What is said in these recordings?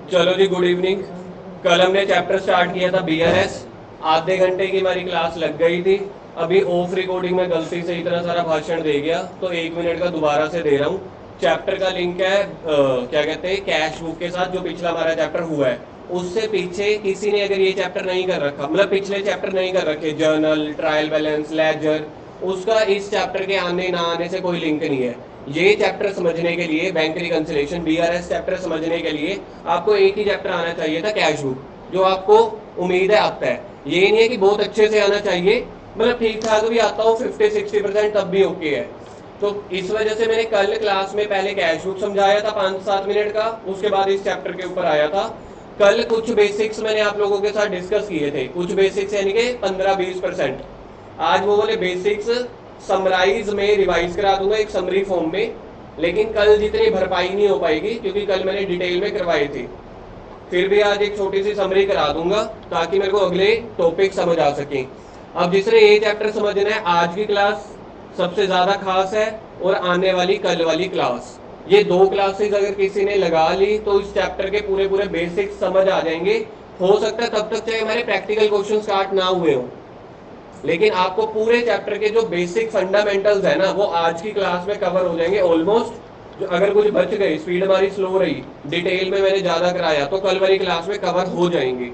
चलो जी, good evening. कल हमने चैप्टर स्टार्ट किया था बीआरएस। आधे घंटे की हमारी क्लास लग गई थी। अभी ऑफ रिकॉर्डिंग में गलती से इतना सारा भाषण दे गया तो 1 मिनट का दोबारा से दे रहा हूँ। चैप्टर का लिंक है क्या कहते हैं, कैश बुक के साथ, जो पिछला हमारा चैप्टर हुआ है। उससे पीछे किसी ने अगर ये चैप्टर नहीं कर रखा, मतलब पिछले चैप्टर नहीं कर रखे, जर्नल, ट्रायल बैलेंस, लेजर, उसका इस चैप्टर के आने ना आने से कोई लिंक नहीं है। ये चैप्टर समझने के लिए, बैंक रिकंसिलेशन बीआरएस चैप्टर समझने के लिए आपको एक ही चैप्टर आना चाहिए था, कैश बुक, जो आपको उम्मीद है आता है। ये नहीं है कि बहुत अच्छे से आना चाहिए, मतलब ठीक ठाक भी आता हो 50-60% तब भी ओके है। तो इस वजह से मैंने कल क्लास में पहले कैश बुक समझाया था 5-7 मिनट का, उसके बाद इस चैप्टर के ऊपर आया था। कल कुछ बेसिक्स मैंने आप लोगों के साथ डिस्कस किए थे, कुछ बेसिक्स यानी कि 15-20%। आज वो वाले बेसिक्स समराइज में रिवाइज करा दूंगा एक समरी फॉर्म में, लेकिन कल जितनी भरपाई नहीं हो पाएगी क्योंकि कल मैंने डिटेल में करवाई थी। फिर भी आज एक छोटी सी समरी करा दूंगा ताकि मेरे को अगले टॉपिक समझ आ सके। अब जिसने ये चैप्टर समझना है, आज की क्लास सबसे ज्यादा खास है और आने वाली कल वाली क्लास, ये दो क्लासेस अगर किसी ने लगा ली तो इस चैप्टर के पूरे पूरे बेसिक्स समझ आ जाएंगे। हो सकता है तब तक चाहे हमारे प्रैक्टिकल क्वेश्चन स्टार्ट ना हुए हों, लेकिन आपको पूरे चैप्टर के जो बेसिक फंडामेंटल्स है ना, वो आज की क्लास में कवर हो जाएंगे ऑलमोस्ट। जो अगर कुछ बच गए, स्पीड हमारी स्लो रही, डिटेल में मैंने ज्यादा कराया, तो कल वाली क्लास में कवर हो जाएंगे।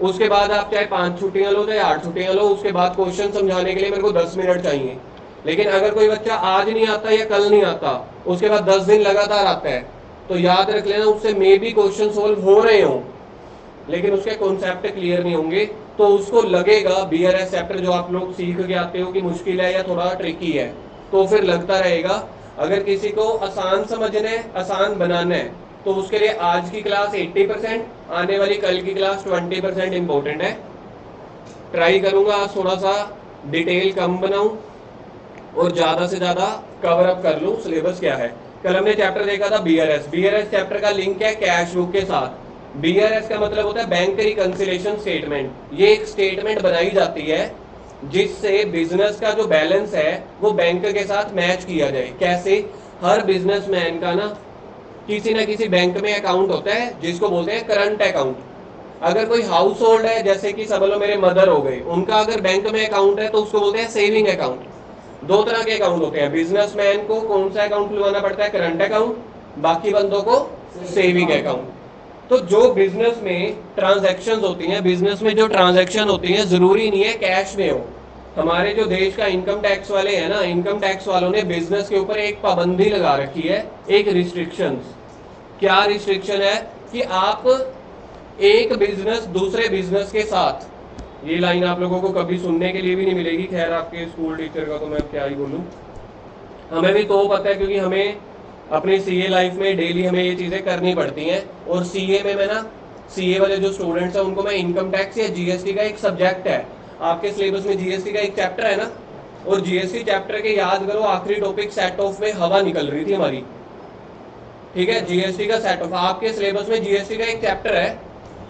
उसके बाद आप चाहे 5 छुट्टियां लो चाहे 8 छुट्टियां लो, उसके बाद क्वेश्चन समझाने के लिए मेरे को 10 मिनट चाहिए। लेकिन अगर कोई बच्चा आज नहीं आता या कल नहीं आता, उसके बाद 10 दिन लगातार आता है, तो याद रख लेना उससे मे भी क्वेश्चन सोल्व हो रहे हो, लेकिन उसके कॉन्सेप्ट क्लियर नहीं होंगे। तो उसको लगेगा बीआरएस चैप्टर जो आप लोग सीख के आते हो कि मुश्किल है या थोड़ा ट्रिकी है, तो फिर लगता रहेगा। अगर किसी को आसान समझना है, आसान बनाना है, तो उसके लिए आज की क्लास 80%, आने वाली कल की क्लास 20% इंपॉर्टेंट है। ट्राई करूंगा आज थोड़ा सा डिटेल कम बनाऊं और ज्यादा से ज्यादा कवर अप कर लूं सिलेबस क्या है। कल हमने चैप्टर देखा था बीआरएस। बीआरएस चैप्टर का लिंक है कैश बुक के साथ। बीआरएस का मतलब होता है बैंक रिकंसिलेशन स्टेटमेंट। ये एक स्टेटमेंट बनाई जाती है जिससे बिजनेस का जो बैलेंस है वो बैंक के साथ मैच किया जाए। कैसे? हर बिजनेसमैन का ना किसी ना किसी बैंक में अकाउंट होता है जिसको बोलते हैं करंट अकाउंट। अगर कोई हाउस होल्ड है, जैसे कि समझ लो मेरे मदर हो गए, उनका अगर बैंक में अकाउंट है तो उसको बोलते हैं सेविंग अकाउंट। दो तरह के अकाउंट होते हैं। बिजनेसमैन को कौन सा अकाउंट खुलवाना पड़ता है? Current account. बाकी बंदों को सेविंग अकाउंट। तो जो बिजनेस में ट्रांजैक्शंस होती हैं, बिजनेस में जो ट्रांजैक्शन होती हैं, जरूरी नहीं है कैश में हो। हमारे जो देश का इनकम टैक्स वाले हैं ना, इनकम टैक्स वालों ने बिजनेस के ऊपर एक पाबंदी लगा रखी है, एक रिस्ट्रिक्शंस। क्या रिस्ट्रिक्शन है? कि आप एक बिजनेस दूसरे बिजनेस के साथ, ये लाइन आप लोगों को कभी सुनने के लिए भी नहीं मिलेगी, खैर आपके स्कूल टीचर का तो मैं क्या ही बोलूं। हमें भी तो पता है क्योंकि हमें अपनी सीए लाइफ में डेली हमें ये चीजें करनी पड़ती हैं। और सीए में मैं ना, सीए वाले जो स्टूडेंट्स हैं उनको मैं इनकम टैक्स या जीएसटी का एक सब्जेक्ट है, आपके सिलेबस में जीएसटी का एक चैप्टर है ना, और जीएसटी चैप्टर के याद करो आखिरी टॉपिक सेट ऑफ में हवा निकल रही थी हमारी। ठीक है, जीएसटी का सेट ऑफ आपके सिलेबस में जीएसटी का एक चैप्टर है,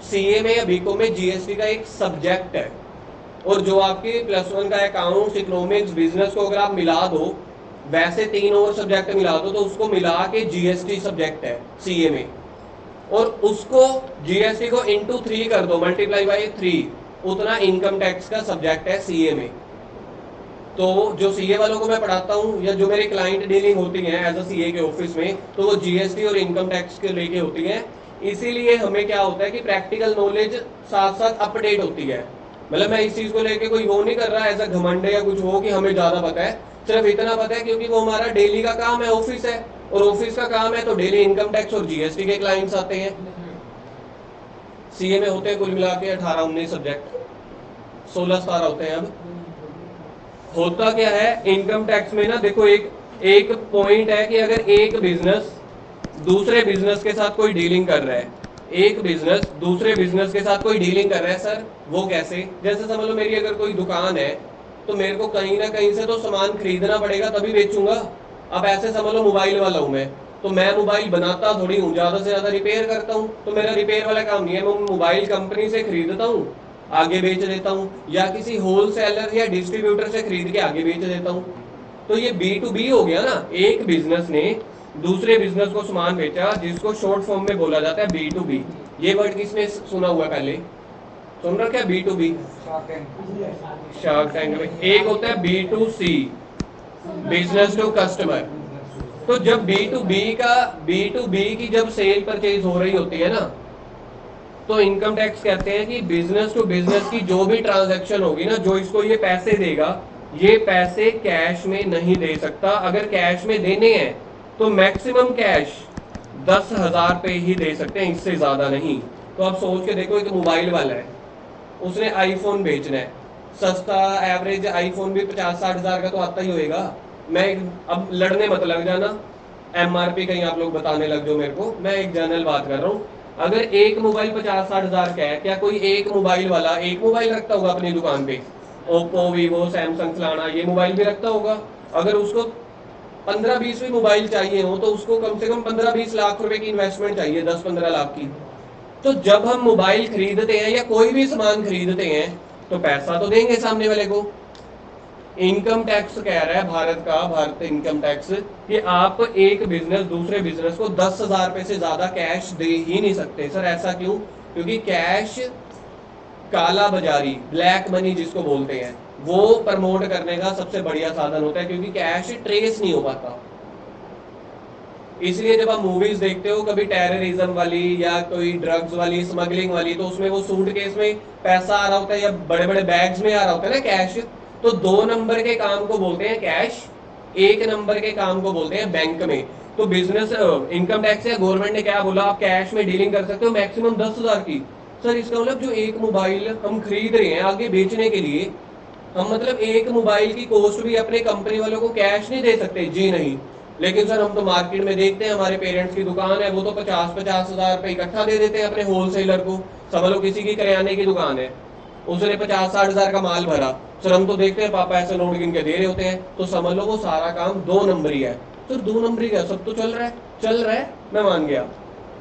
सीए में या बीकॉम में जीएसटी का एक सब्जेक्ट है। और जो आपके +1 का अकाउंट्स, इकोनॉमिक्स, बिजनेस को अगर आप मिला दो, वैसे 3 और सब्जेक्ट मिला दो, तो उसको मिला के जीएसटी सब्जेक्ट है सीए में। और उसको जीएसटी को इंटू 3 कर दो, मल्टीप्लाई बाई 3, उतना इनकम टैक्स का सब्जेक्ट है सीए में। तो जो सीए वालों को मैं पढ़ाता हूँ या जो मेरी क्लाइंट डीलिंग होती है एज अ सीए के ऑफिस में, तो वो जीएसटी और इनकम टैक्स के लेके होती है। इसीलिए हमें क्या होता है कि प्रैक्टिकल नॉलेज साथ साथ अपडेट होती है। मतलब मैं इस चीज को लेके कोई वो नहीं कर रहा ऐसा घमंड या कुछ हो कि हमें ज्यादा पता है, सिर्फ इतना पता है क्योंकि वो हमारा डेली का काम है, ऑफिस है, और ऑफिस का काम है तो डेली इनकम टैक्स और जीएसटी के क्लाइंट्स आते हैं। सीए में होते हैं कुल मिला के 18-19 सब्जेक्ट, 16-17 होते हैं। अब होता क्या है इनकम टैक्स में ना, देखो एक एक पॉइंट है कि अगर एक बिजनेस दूसरे बिजनेस के साथ कोई डीलिंग कर रहा है, एक बिजनेस दूसरे बिजनेस के साथ कोई डीलिंग कर रहा है, सर वो कैसे? जैसे समझ लो मेरी अगर कोई दुकान है तो मेरे को कहीं ना कहीं से तो सामान खरीदना पड़ेगा तभी बेचूंगा। अब ऐसे समझ लो मोबाइल वाला हूं मैं, तो मैं मोबाइल बनाता थोड़ी हूँ, ज्यादा से ज्यादा रिपेयर करता हूँ, तो मेरा रिपेयर वाला काम नहीं है। मैं मोबाइल कंपनी से खरीदता हूँ, आगे बेच देता हूँ, या किसी होलसेलर या डिस्ट्रीब्यूटर से खरीद के आगे बेच देता हूँ। तो ये B2B हो गया ना। एक बिजनेस ने दूसरे बिजनेस को सामान बेचा, जिसको शॉर्ट फॉर्म में बोला जाता है B2B। ये वर्ड किसने सुना हुआ पहले, सुन रखा है B2B? शार्क टैंक में। एक होता है B2C, बिजनेस टू कस्टमर। तो जब B2B की जब सेल परचेज हो रही होती है ना, तो इनकम टैक्स कहते हैं कि बिजनेस टू बिजनेस की जो भी ट्रांजैक्शन होगी ना, जो इसको ये पैसे देगा, ये पैसे कैश में नहीं दे सकता। अगर कैश में देने हैं तो मैक्सिमम कैश 10,000 पे ही दे सकते हैं, इससे ज्यादा नहीं। तो आप सोच के देखो, एक मोबाइल वाला है, उसने आईफोन बेचना है, सस्ता एवरेज आईफोन भी 50-60 हजार का तो आता ही होएगा। अब लड़ने मत लग जाना, MRP कहीं आप लोग बताने लग जाओ मेरे को, मैं एक जनरल बात कर रहा हूँ। अगर एक मोबाइल 50-60 हजार का है, क्या कोई एक मोबाइल वाला एक मोबाइल रखता होगा अपनी दुकान पे? ओप्पो, वीवो, सैमसंग, फलाना ये मोबाइल भी रखता होगा। अगर उसको 15-20 भी मोबाइल चाहिए हो तो उसको कम से कम 15-20 लाख रुपए की इन्वेस्टमेंट चाहिए, 10-15 लाख की। तो जब हम मोबाइल खरीदते हैं या कोई भी सामान खरीदते हैं तो पैसा तो देंगे सामने वाले को। इनकम टैक्स कह रहा है भारत का, भारत इनकम टैक्स, कि आप एक बिजनेस दूसरे बिजनेस को 10,000 रुपए से ज्यादा कैश दे ही नहीं सकते। सर ऐसा क्यों? क्योंकि कैश काला बाजारी, ब्लैक मनी जिसको बोलते हैं, वो प्रमोट करने का सबसे बढ़िया साधन होता है, क्योंकि कैश ट्रेस नहीं हो पाता। इसलिए जब आप मूवीज देखते हो कभी टेररिज्म वाली या कोई ड्रग्स वाली, स्मगलिंग वाली, तो उसमें वो सूटकेस में पैसा आ रहा होता है या बड़े बड़े बैग्स में आ रहा होता है ना कैश। तो 2 नंबर के काम को बोलते हैं कैश, 1 नंबर के काम को बोलते हैं बैंक में। तो बिजनेस इनकम टैक्स या गवर्नमेंट ने क्या बोला, आप कैश में डीलिंग कर सकते हो मैक्सिमम 10,000 की। सर इसका मतलब जो एक मोबाइल हम खरीद रहे हैं आगे बेचने के लिए, हम मतलब एक मोबाइल की कॉस्ट भी अपने कंपनी वालों को कैश नहीं दे सकते? जी नहीं। लेकिन सर हम तो मार्केट में देखते हैं, हमारे पेरेंट्स की दुकान है, वो तो 50-50 हजार रुपए इकट्ठा दे देते हैं अपने होलसेलर को। समझ लो किसी की किराने की दुकान है, उसने 50-60 हजार का माल भरा, सर हम तो देखते हैं पापा ऐसे नोट गिन के दे रहे होते हैं। तो समझ लो वो सारा काम 2 नंबरी है। सर 2 नंबरी का सब तो चल रहा है, मैं मान गया,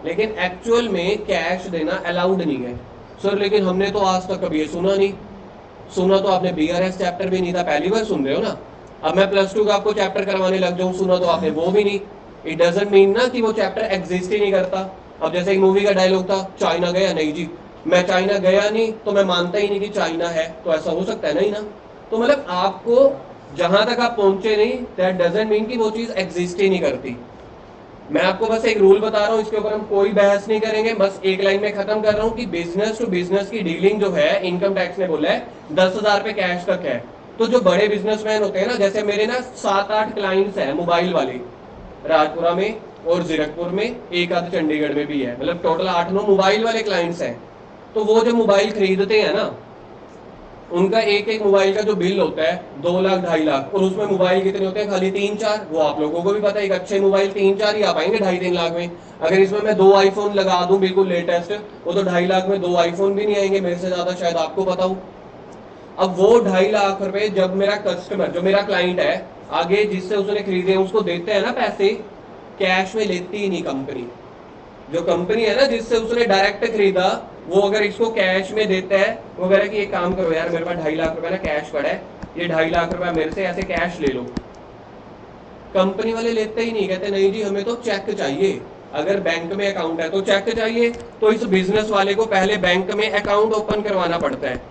लेकिन एक्चुअल में कैश देना अलाउड नहीं है। सर लेकिन हमने तो आज तक कभी ये सुना नहीं। सुना तो आपने BRS चैप्टर भी नहीं था, पहली बार सुन रहे हो ना। अब मैं +2 का आपको चैप्टर करवाने लग जाऊं, सुना तो आपने वो भी नहीं। इट डजंट मीन ना कि वो चैप्टर एग्जिस्ट ही नहीं करता। अब जैसे एक मूवी का डायलॉग था, चाइना गया? नहीं जी, मैं चाइना गया नहीं तो मैं मानता ही नहीं कि चाइना है, तो ऐसा हो सकता है नहीं ना। तो मतलब आपको जहां तक आप पहुंचे नहीं, दैट डजंट मीन कि वो चीज एग्जिस्ट ही नहीं करती। मैं आपको बस एक रूल बता रहा हूं, इसके ऊपर हम कोई बहस नहीं करेंगे, बस एक लाइन में खत्म कर रहा हूं कि बिजनेस टू बिजनेस की डीलिंग जो है, इनकम टैक्स ने बोला है 10,000 रुपए कैश तक है। तो जो बड़े बिजनेसमैन होते हैं ना, जैसे मेरे ना 7-8 क्लाइंट्स हैं मोबाइल वाले, राजपुरा में और जीरकपुर में, एक आध चंडीगढ़ में भी है, मतलब टोटल 8-9 मोबाइल वाले क्लाइंट्स हैं। तो वो जो मोबाइल खरीदते हैं ना, उनका एक एक मोबाइल का जो बिल होता है 2 लाख 2.5 लाख, और उसमें मोबाइल कितने होते हैं? खाली 3-4। वो आप लोगों को भी पता है, एक अच्छे मोबाइल 3-4 ही आ पाएंगे 2.5-3 लाख में। अगर इसमें मैं 2 आईफोन लगा दूं बिल्कुल लेटेस्ट, वो तो 2.5 लाख में 2 आईफोन भी नहीं आएंगे, मेरे से ज्यादा शायद आपको पता हो। अब वो 2.5 लाख रुपए जब मेरा कस्टमर, जो मेरा क्लाइंट है, आगे जिससे उसने खरीदे उसको देते हैं ना पैसे, कैश में लेती ही नहीं कंपनी। जो कंपनी है ना जिससे उसने डायरेक्ट खरीदा, वो अगर इसको कैश में देता है, वो कह रहा है कि एक काम करो यार, मेरे पास 2.5 लाख रुपए ना कैश पड़ा है, ये 2.5 लाख रुपए मेरे से ऐसे कैश ले लो। कंपनी वाले लेते ही नहीं, कहते नहीं जी हमें तो चेक चाहिए। अगर बैंक में अकाउंट है तो चेक चाहिए, तो इस बिजनेस वाले को पहले बैंक में अकाउंट ओपन करवाना पड़ता है।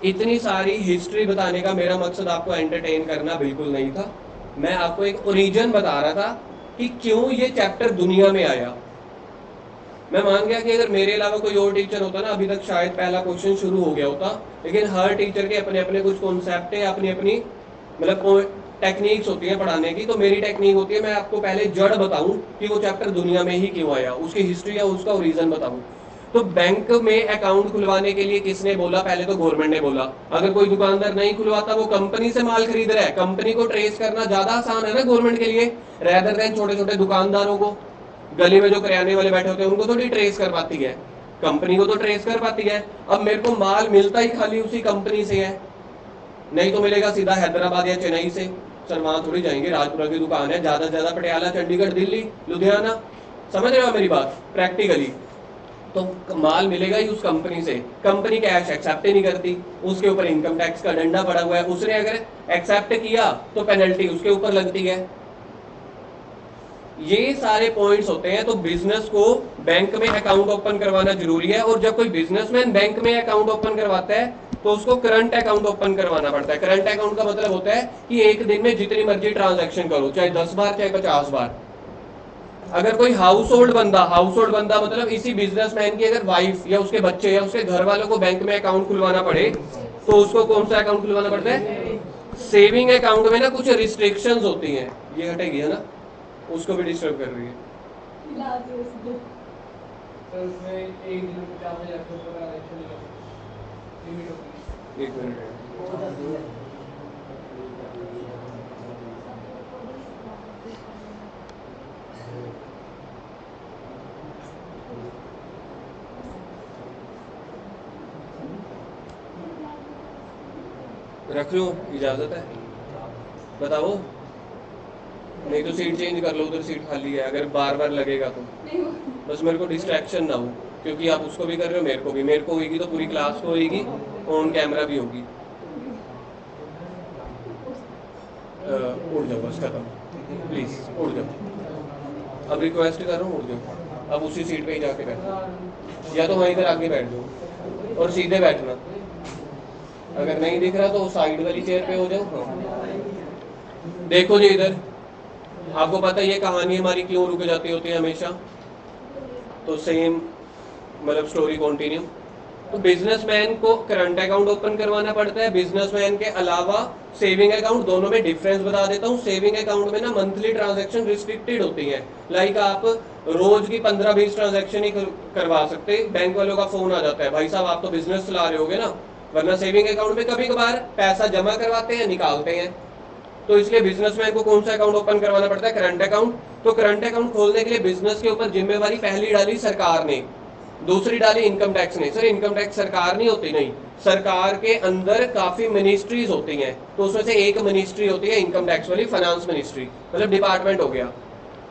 इतनी सारी हिस्ट्री बताने का मेरा मकसद आपको एंटरटेन करना बिल्कुल नहीं था। मैं आपको एक ओरिजिन बता रहा था कि क्यों ये चैप्टर दुनिया में आया। मैं मान गया कि अगर मेरे अलावा कोई और टीचर होता ना, अभी तक शायद पहला क्वेश्चन शुरू हो गया होता। लेकिन हर टीचर के अपने अपने कुछ कॉन्सेप्ट है, अपनी अपनी मतलब टेक्निक्स होती है पढ़ाने की। तो मेरी टेक्निक होती है, मैं आपको पहले जड़ बताऊं कि वो चैप्टर दुनिया में ही क्यों आया, उसकी हिस्ट्री या उसका ओरिजिन बताऊं। तो बैंक में अकाउंट खुलवाने के लिए किसने बोला? पहले तो गवर्नमेंट ने बोला। अगर कोई दुकानदार नहीं खुलवाता, वो कंपनी से माल खरीद रहा है, कंपनी को ट्रेस करना ज्यादा आसान है ना गवर्नमेंट के लिए, रेदर देन छोटे छोटे दुकानदारों को। गली में जो किराने वाले बैठे होते हैं उनको थोड़ी ट्रेस कर पाती है, कंपनी को तो ट्रेस कर पाती है। अब मेरे को माल मिलता ही खाली उसी कंपनी से है, नहीं तो मिलेगा सीधा हैदराबाद या चेन्नई से। सर वहां थोड़ी जाएंगे, राजपुरा की दुकान है, ज्यादा से ज्यादा पटियाला, चंडीगढ़, दिल्ली, लुधियाना। समझ रहे हो मेरी बात प्रैक्टिकली? तो माल मिलेगा ही उस कंपनी से। कंपनी कैश एक्सेप्ट ही नहीं करती, उसके ऊपर इनकम टैक्स का डंडा पड़ा हुआ है। उसने अगर एक्सेप्ट किया तो पेनल्टी उसके ऊपर लगती है। ये सारे पॉइंट्स होते हैं। तो बिजनेस को बैंक में अकाउंट ओपन करवाना जरूरी है, और जब कोई बिजनेसमैन बैंक में अकाउंट ओपन करवाता है तो उसको करंट अकाउंट ओपन करवाना पड़ता है। करंट अकाउंट का मतलब होता है कि एक दिन में जितनी मर्जी ट्रांजैक्शन करो, चाहे 10 बार चाहे 50 बार। अगर कोई हाउस होल्ड बंदा मतलब इसी बिजनेसमैन की अगर वाइफ या उसके बच्चे या उसके घर वालों को बैंक में अकाउंट खुलवाना पड़े तो उसको कौन सा अकाउंट खुलवाना पड़ता है? सेविंग अकाउंट में ना कुछ रिस्ट्रिक्शंस होती हैं, ये हटेगी है ना, उसको भी डिस्टर्ब कर रही है। एक मिनट रख लो, इजाजत है? बताओ, नहीं तो सीट चेंज कर लो, उधर सीट खाली है। अगर बार बार लगेगा तो बस मेरे को डिस्ट्रैक्शन ना हो, क्योंकि आप उसको भी कर रहे हो, मेरे को होगी तो पूरी क्लास को होगी, ऑन कैमरा भी होगी। उड़ जाओ बस, खत्म, प्लीज उड़ जाओ। अब रिक्वेस्ट कर रहा हूँ, उड़ जाओ। अब उसी सीट पे ही जाके बैठो, या तो वहीं पर आगे बैठ जाओ और सीधे बैठना। अगर नहीं दिख रहा तो साइड वाली चेयर पे हो जाओ। देखो जी इधर, आपको पता है ये कहानी हमारी क्यों रुक जाती होती है हमेशा? तो सेम मतलब स्टोरी कंटिन्यू। तो बिजनेसमैन को करंट अकाउंट ओपन करवाना पड़ता है। बिजनेसमैन के अलावा सेविंग अकाउंट, दोनों में डिफरेंस बता देता हूँ। सेविंग अकाउंट में ना मंथली ट्रांजैक्शन रिस्ट्रिक्टेड होती है। लाइक आप रोज की 15-20 ट्रांजैक्शन ही करवा सकते। बैंक वालों का फोन आ जाता है, भाई साहब आप तो बिजनेस चला रहे होगे ना, वरना सेविंग अकाउंट में कभी कभार पैसा जमा करवाते हैं, निकालते हैं। तो इसलिए बिजनेसमैन को कौन सा अकाउंट ओपन करवाना पड़ता है? Current account. तो करंट अकाउंट खोलने के लिए बिजनेस के ऊपर जिम्मेवारी पहली डाली सरकार ने, दूसरी डाली इनकम टैक्स ने। सर इनकम टैक्स सरकार नहीं होती? नहीं, सरकार के अंदर काफी मिनिस्ट्रीज होती हैं, तो उसमें से एक मिनिस्ट्री होती है इनकम टैक्स वाली, फाइनेंस मिनिस्ट्री, मतलब डिपार्टमेंट हो गया।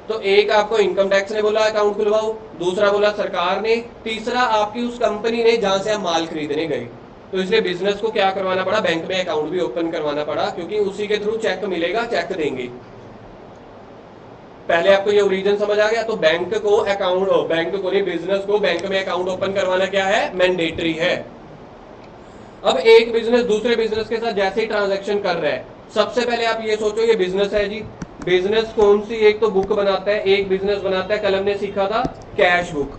तो एक आपको इनकम टैक्स ने बोला अकाउंट खुलवाओ, दूसरा बोला सरकार ने, तीसरा आपकी उस कंपनी ने जहां से आप माल खरीदने गए। तो इसलिए बिजनेस को क्या करवाना पड़ा? बैंक में अकाउंट भी ओपन करवाना पड़ा, क्योंकि उसी के थ्रू चेक मिलेगा, चेक देंगे। पहले आपको ये ओरिजिन समझ आ गया? तो बैंक को अकाउंट, बैंक को नहीं, बिजनेस को बैंक में अकाउंट ओपन करवाना क्या है? मैंडेटरी है। अब एक बिजनेस दूसरे बिजनेस के साथ जैसे ही ट्रांजैक्शन कर रहा है, सबसे पहले आप ये सोचो ये बिजनेस है जी। बिजनेस कौन सी? एक तो बुक बनाता है, एक बिजनेस बनाता है, कल हमने सीखा था कैश बुक,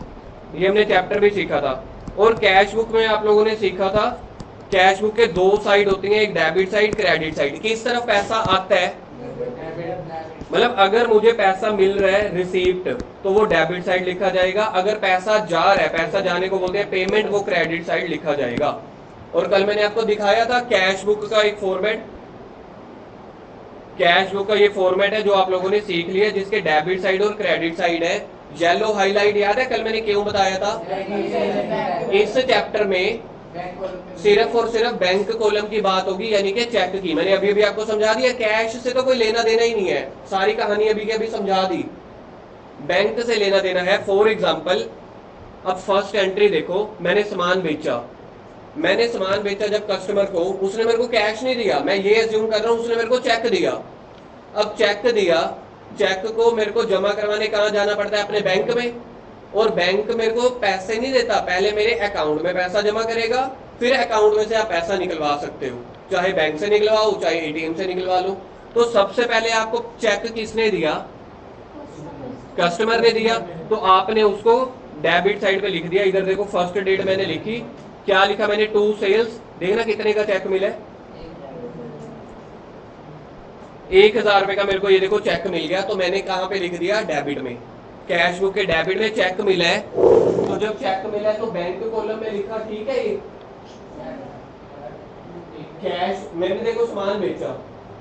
ये हमने चैप्टर भी सीखा था। और कैश बुक में आप लोगों ने सीखा था कैश बुक के दो साइड होती हैं, एक डेबिट साइड, क्रेडिट साइड। किस तरफ पैसा आता है? मतलब अगर मुझे पैसा मिल रहा है रिसीप्ट, तो वो डेबिट साइड लिखा जाएगा। अगर पैसा जा रहा है, पैसा जाने को बोलते हैं पेमेंट, वो क्रेडिट साइड लिखा जाएगा। और कल मैंने आपको दिखाया था कैश बुक का एक फॉर्मेट, कैश बुक का ये फॉर्मेट है जो आप लोगों ने सीख लिया, जिसके डेबिट साइड और क्रेडिट साइड है। येलो हाईलाइट याद है कल मैंने क्यों बताया था? इस चैप्टर में सिर्फ और सिर्फ बैंक कॉलम की बात होगी, यानी कि चेक की। मैंने अभी भी आपको समझा दिया, कैश से तो कोई लेना देना ही नहीं है, सारी कहानी अभी के अभी समझा दी। बैंक से लेना देना है। फॉर एग्जांपल, अब फर्स्ट एंट्री देखो, मैंने सामान बेचा जब कस्टमर को, उसने मेरे को कैश नहीं दिया, मैं ये अज्यूम कर रहा हूं उसने मेरे को चेक दिया। अब चेक दिया, चेक को मेरे को जमा करवाने कहां जाना पड़ता है? अपने बैंक में। और बैंक मेरे को पैसे नहीं देता, पहले मेरे अकाउंट में पैसा जमा करेगा, फिर अकाउंट में से आप पैसा निकलवा सकते हो, चाहे बैंक से निकलवाओ चाहे एटीएम से निकलवा लो। तो सबसे पहले आपको चेक किसने दिया? कस्टमर ने दिया। तो आपने उसको डेबिट साइड पे लिख दिया। इधर देखो फर्स्ट डेट मैंने लिखी, क्या लिखा मैंने? 2 सेल्स। देखना कितने का चेक मिला, 1000 रुपए का मेरे को ये देखो चेक मिल गया। तो मैंने कहां पे लिख दिया? डेबिट में। कैश बुक के डेबिट में चेक मिला है, तो जब चेक मिला है तो बैंक कॉलम में लिखा, ठीक है ये कैश। मैंने देखो सामान बेचा,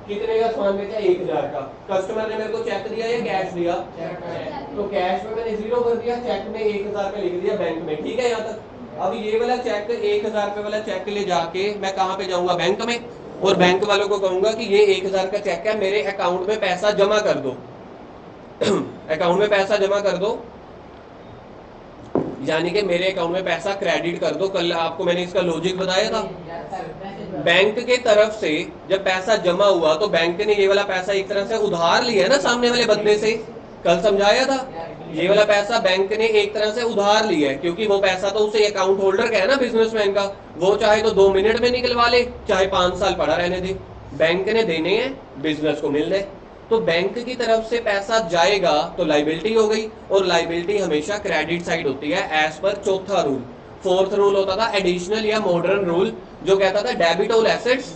कितने का सामान बेचा? 1000 का। कस्टमर ने मेरे को चेक दिया या कैश दिया? तो कैश में मैंने 0 कर दिया, चेक में 1000 का लिख दिया बैंक में, ठीक है यहाँ तक। अब ये वाला चेक 1000 रुपए वाला चेक ले जाके मैं कहां पे जाऊंगा? बैंक में। और बैंक वालों को कहूंगा कि ये 1000 का चेक है, मेरे अकाउंट में पैसा जमा कर दो। अकाउंट में पैसा जमा कर दो, यानी कि मेरे अकाउंट में पैसा क्रेडिट कर दो। कल आपको मैंने इसका लॉजिक बताया था। बैंक के तरफ से जब पैसा जमा हुआ तो बैंक ने ये वाला पैसा एक तरह से उधार लिया ना सामने वाले बंदे से, कल समझाया था, ये वाला पैसा बैंक ने एक तरह से उधार लिया है, क्योंकि वो पैसा तो उसे अकाउंट होल्डर का है ना, बिजनेसमैन का। वो चाहे तो 2 मिनट में निकलवा ले, चाहे 5 साल पड़ा रहने दे, बैंक ने देने हैं, बिजनेस को मिल रहे। तो बैंक की तरफ से पैसा जाएगा तो लाइबिलिटी हो गई, और लाइबिलिटी हमेशा क्रेडिट साइड होती है एज पर चौथा रूल। फोर्थ रूल होता था एडिशनल या मॉडर्न रूल, जो कहता था debit all assets,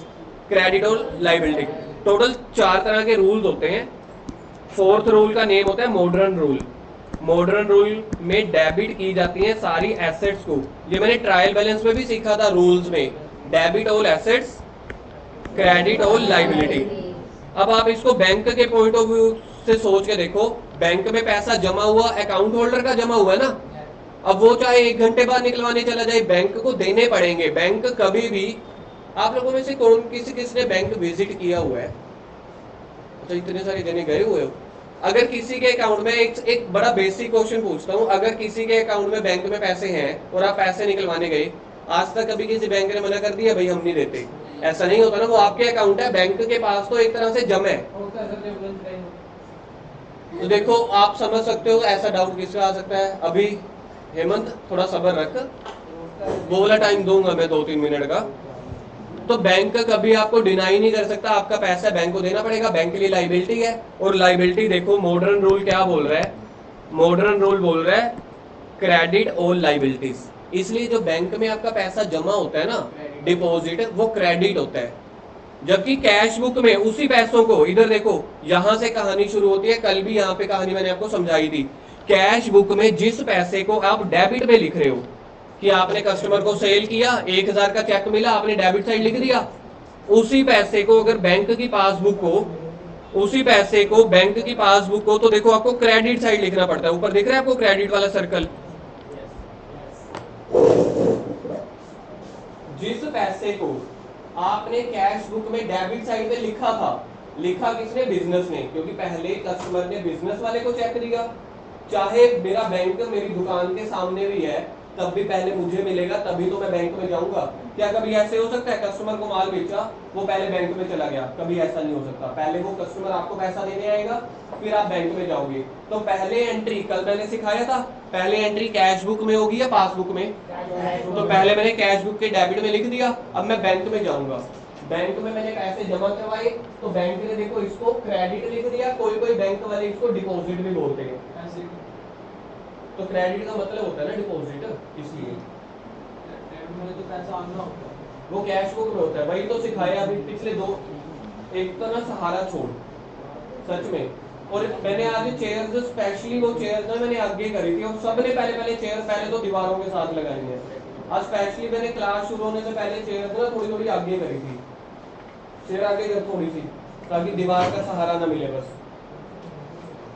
credit all liability. Total 4 तरह के रूल्स होते हैं। फोर्थ रूल का नेम होता है मॉडर्न रूल। मॉडर्न रूल में डेबिट की जाती है सारी एसेट्स को। ये मैंने ट्रायल बैलेंस में भी सीखा था रूल्स में, debit all assets, credit all liability. अब आप इसको बैंक के पॉइंट ऑफ व्यू से सोच के देखो, बैंक में पैसा जमा हुआ, अकाउंट होल्डर का जमा हुआ है ना, अब वो चाहे 1 घंटे बाद निकलवाने चला जाए, बैंक को देने पड़ेंगे। बैंक कभी भी, आप लोगों में से कौन किसने बैंक विजिट किया हुआ है? तो इतने सारे जने गए हुए हो। अगर किसी के अकाउंट में एक बड़ा बेसिक क्वेश्चन पूछता हूँ, अगर किसी के अकाउंट में बैंक में पैसे हैं और आप पैसे निकलवाने गए, आज तक कभी किसी बैंक ने मना कर दिया भाई हम नहीं देते? ऐसा नहीं होता ना, वो आपके अकाउंट है, बैंक के पास तो एक तरह से जमा है। तो देखो आप समझ सकते हो ऐसा डाउट किसका आ सकता है। अभी हेमंत थोड़ा सब्र रख, वो वाला टाइम दूंगा मैं 2-3 मिनट का। तो बैंक कभी आपको डिनाई नहीं कर सकता, आपका पैसा बैंक को देना पड़ेगा, बैंक के लिए लाइबिलिटी है। और लाइबिलिटी देखो मॉडर्न रूल क्या बोल रहा है, मॉडर्न रूल बोल रहा है क्रेडिट ऑल लाइबिलिटीज। इसलिए जो बैंक में आपका पैसा जमा होता है ना, डिपॉजिट, वो क्रेडिट होता है। जबकि कैश बुक में उसी पैसों को, इधर देखो यहां से कहानी शुरू होती है, कल भी यहाँ पे कहानी मैंने आपको समझाई थी। कैश बुक में जिस पैसे को आप डेबिट में लिख रहे हो, कि आपने कस्टमर को सेल किया, 1000 का चेक मिला, आपने डेबिट साइड लिख दिया, उसी पैसे को अगर बैंक की पासबुक को, उसी पैसे को बैंक की पासबुक को, तो देखो आपको क्रेडिट साइड लिखना पड़ता है। ऊपर दिख रहा है आपको क्रेडिट वाला सर्कल। जिस पैसे को आपने कैश बुक में डेबिट साइड पे लिखा था, लिखा किसने? बिजनेस ने, क्योंकि पहले कस्टमर ने बिजनेस वाले को चेक दिया। चाहे मेरा बैंक मेरी दुकान के सामने भी है, तब भी पहले मुझे मिलेगा, तभी तो मैं बैंक में जाऊंगा। क्या कभी ऐसे हो सकता है कस्टमर को माल बेचा, वो पहले बैंक में चला गया? कभी ऐसा नहीं हो सकता। पहले वो कस्टमर आपको पैसा देने आएगा, फिर आप बैंक में जाओगे। तो पहले एंट्री, कल मैंने सिखाया था, पहले एंट्री कैश बुक में होगी या पासबुक में? तो पहले मैंने कैश बुक के डेबिट में लिख दिया, अब मैं बैंक में जाऊंगा, बैंक में मैंने पैसे जमा करवाए, तो बैंक ने देखो इसको क्रेडिट लिख दिया, कोई कोई बैंक वाले इसको डिपॉजिट भी बोलते हैं। तो क्रेडिट का मतलब होता है ना डिपॉजिट, इसलिए तो पैसा आना होता है, वो कैश बुक में होता है। वही तो सिखाया अभी पिछले 2, एक तो ना सहारा छोड़, सच में। और मैंने आज चेयर्स, स्पेशली वो चेयर्स ना मैंने आगे करी थी, और सबने पहले चेयर पहले तो दीवारों के साथ लगाई है। आज स्पेशली मैंने क्लास शुरू होने से पहले चेयर्स ना थोड़ी थोड़ी आगे करी थी, चेयर आगे कर थोड़ी सी, ताकि दीवार का सहारा ना मिले,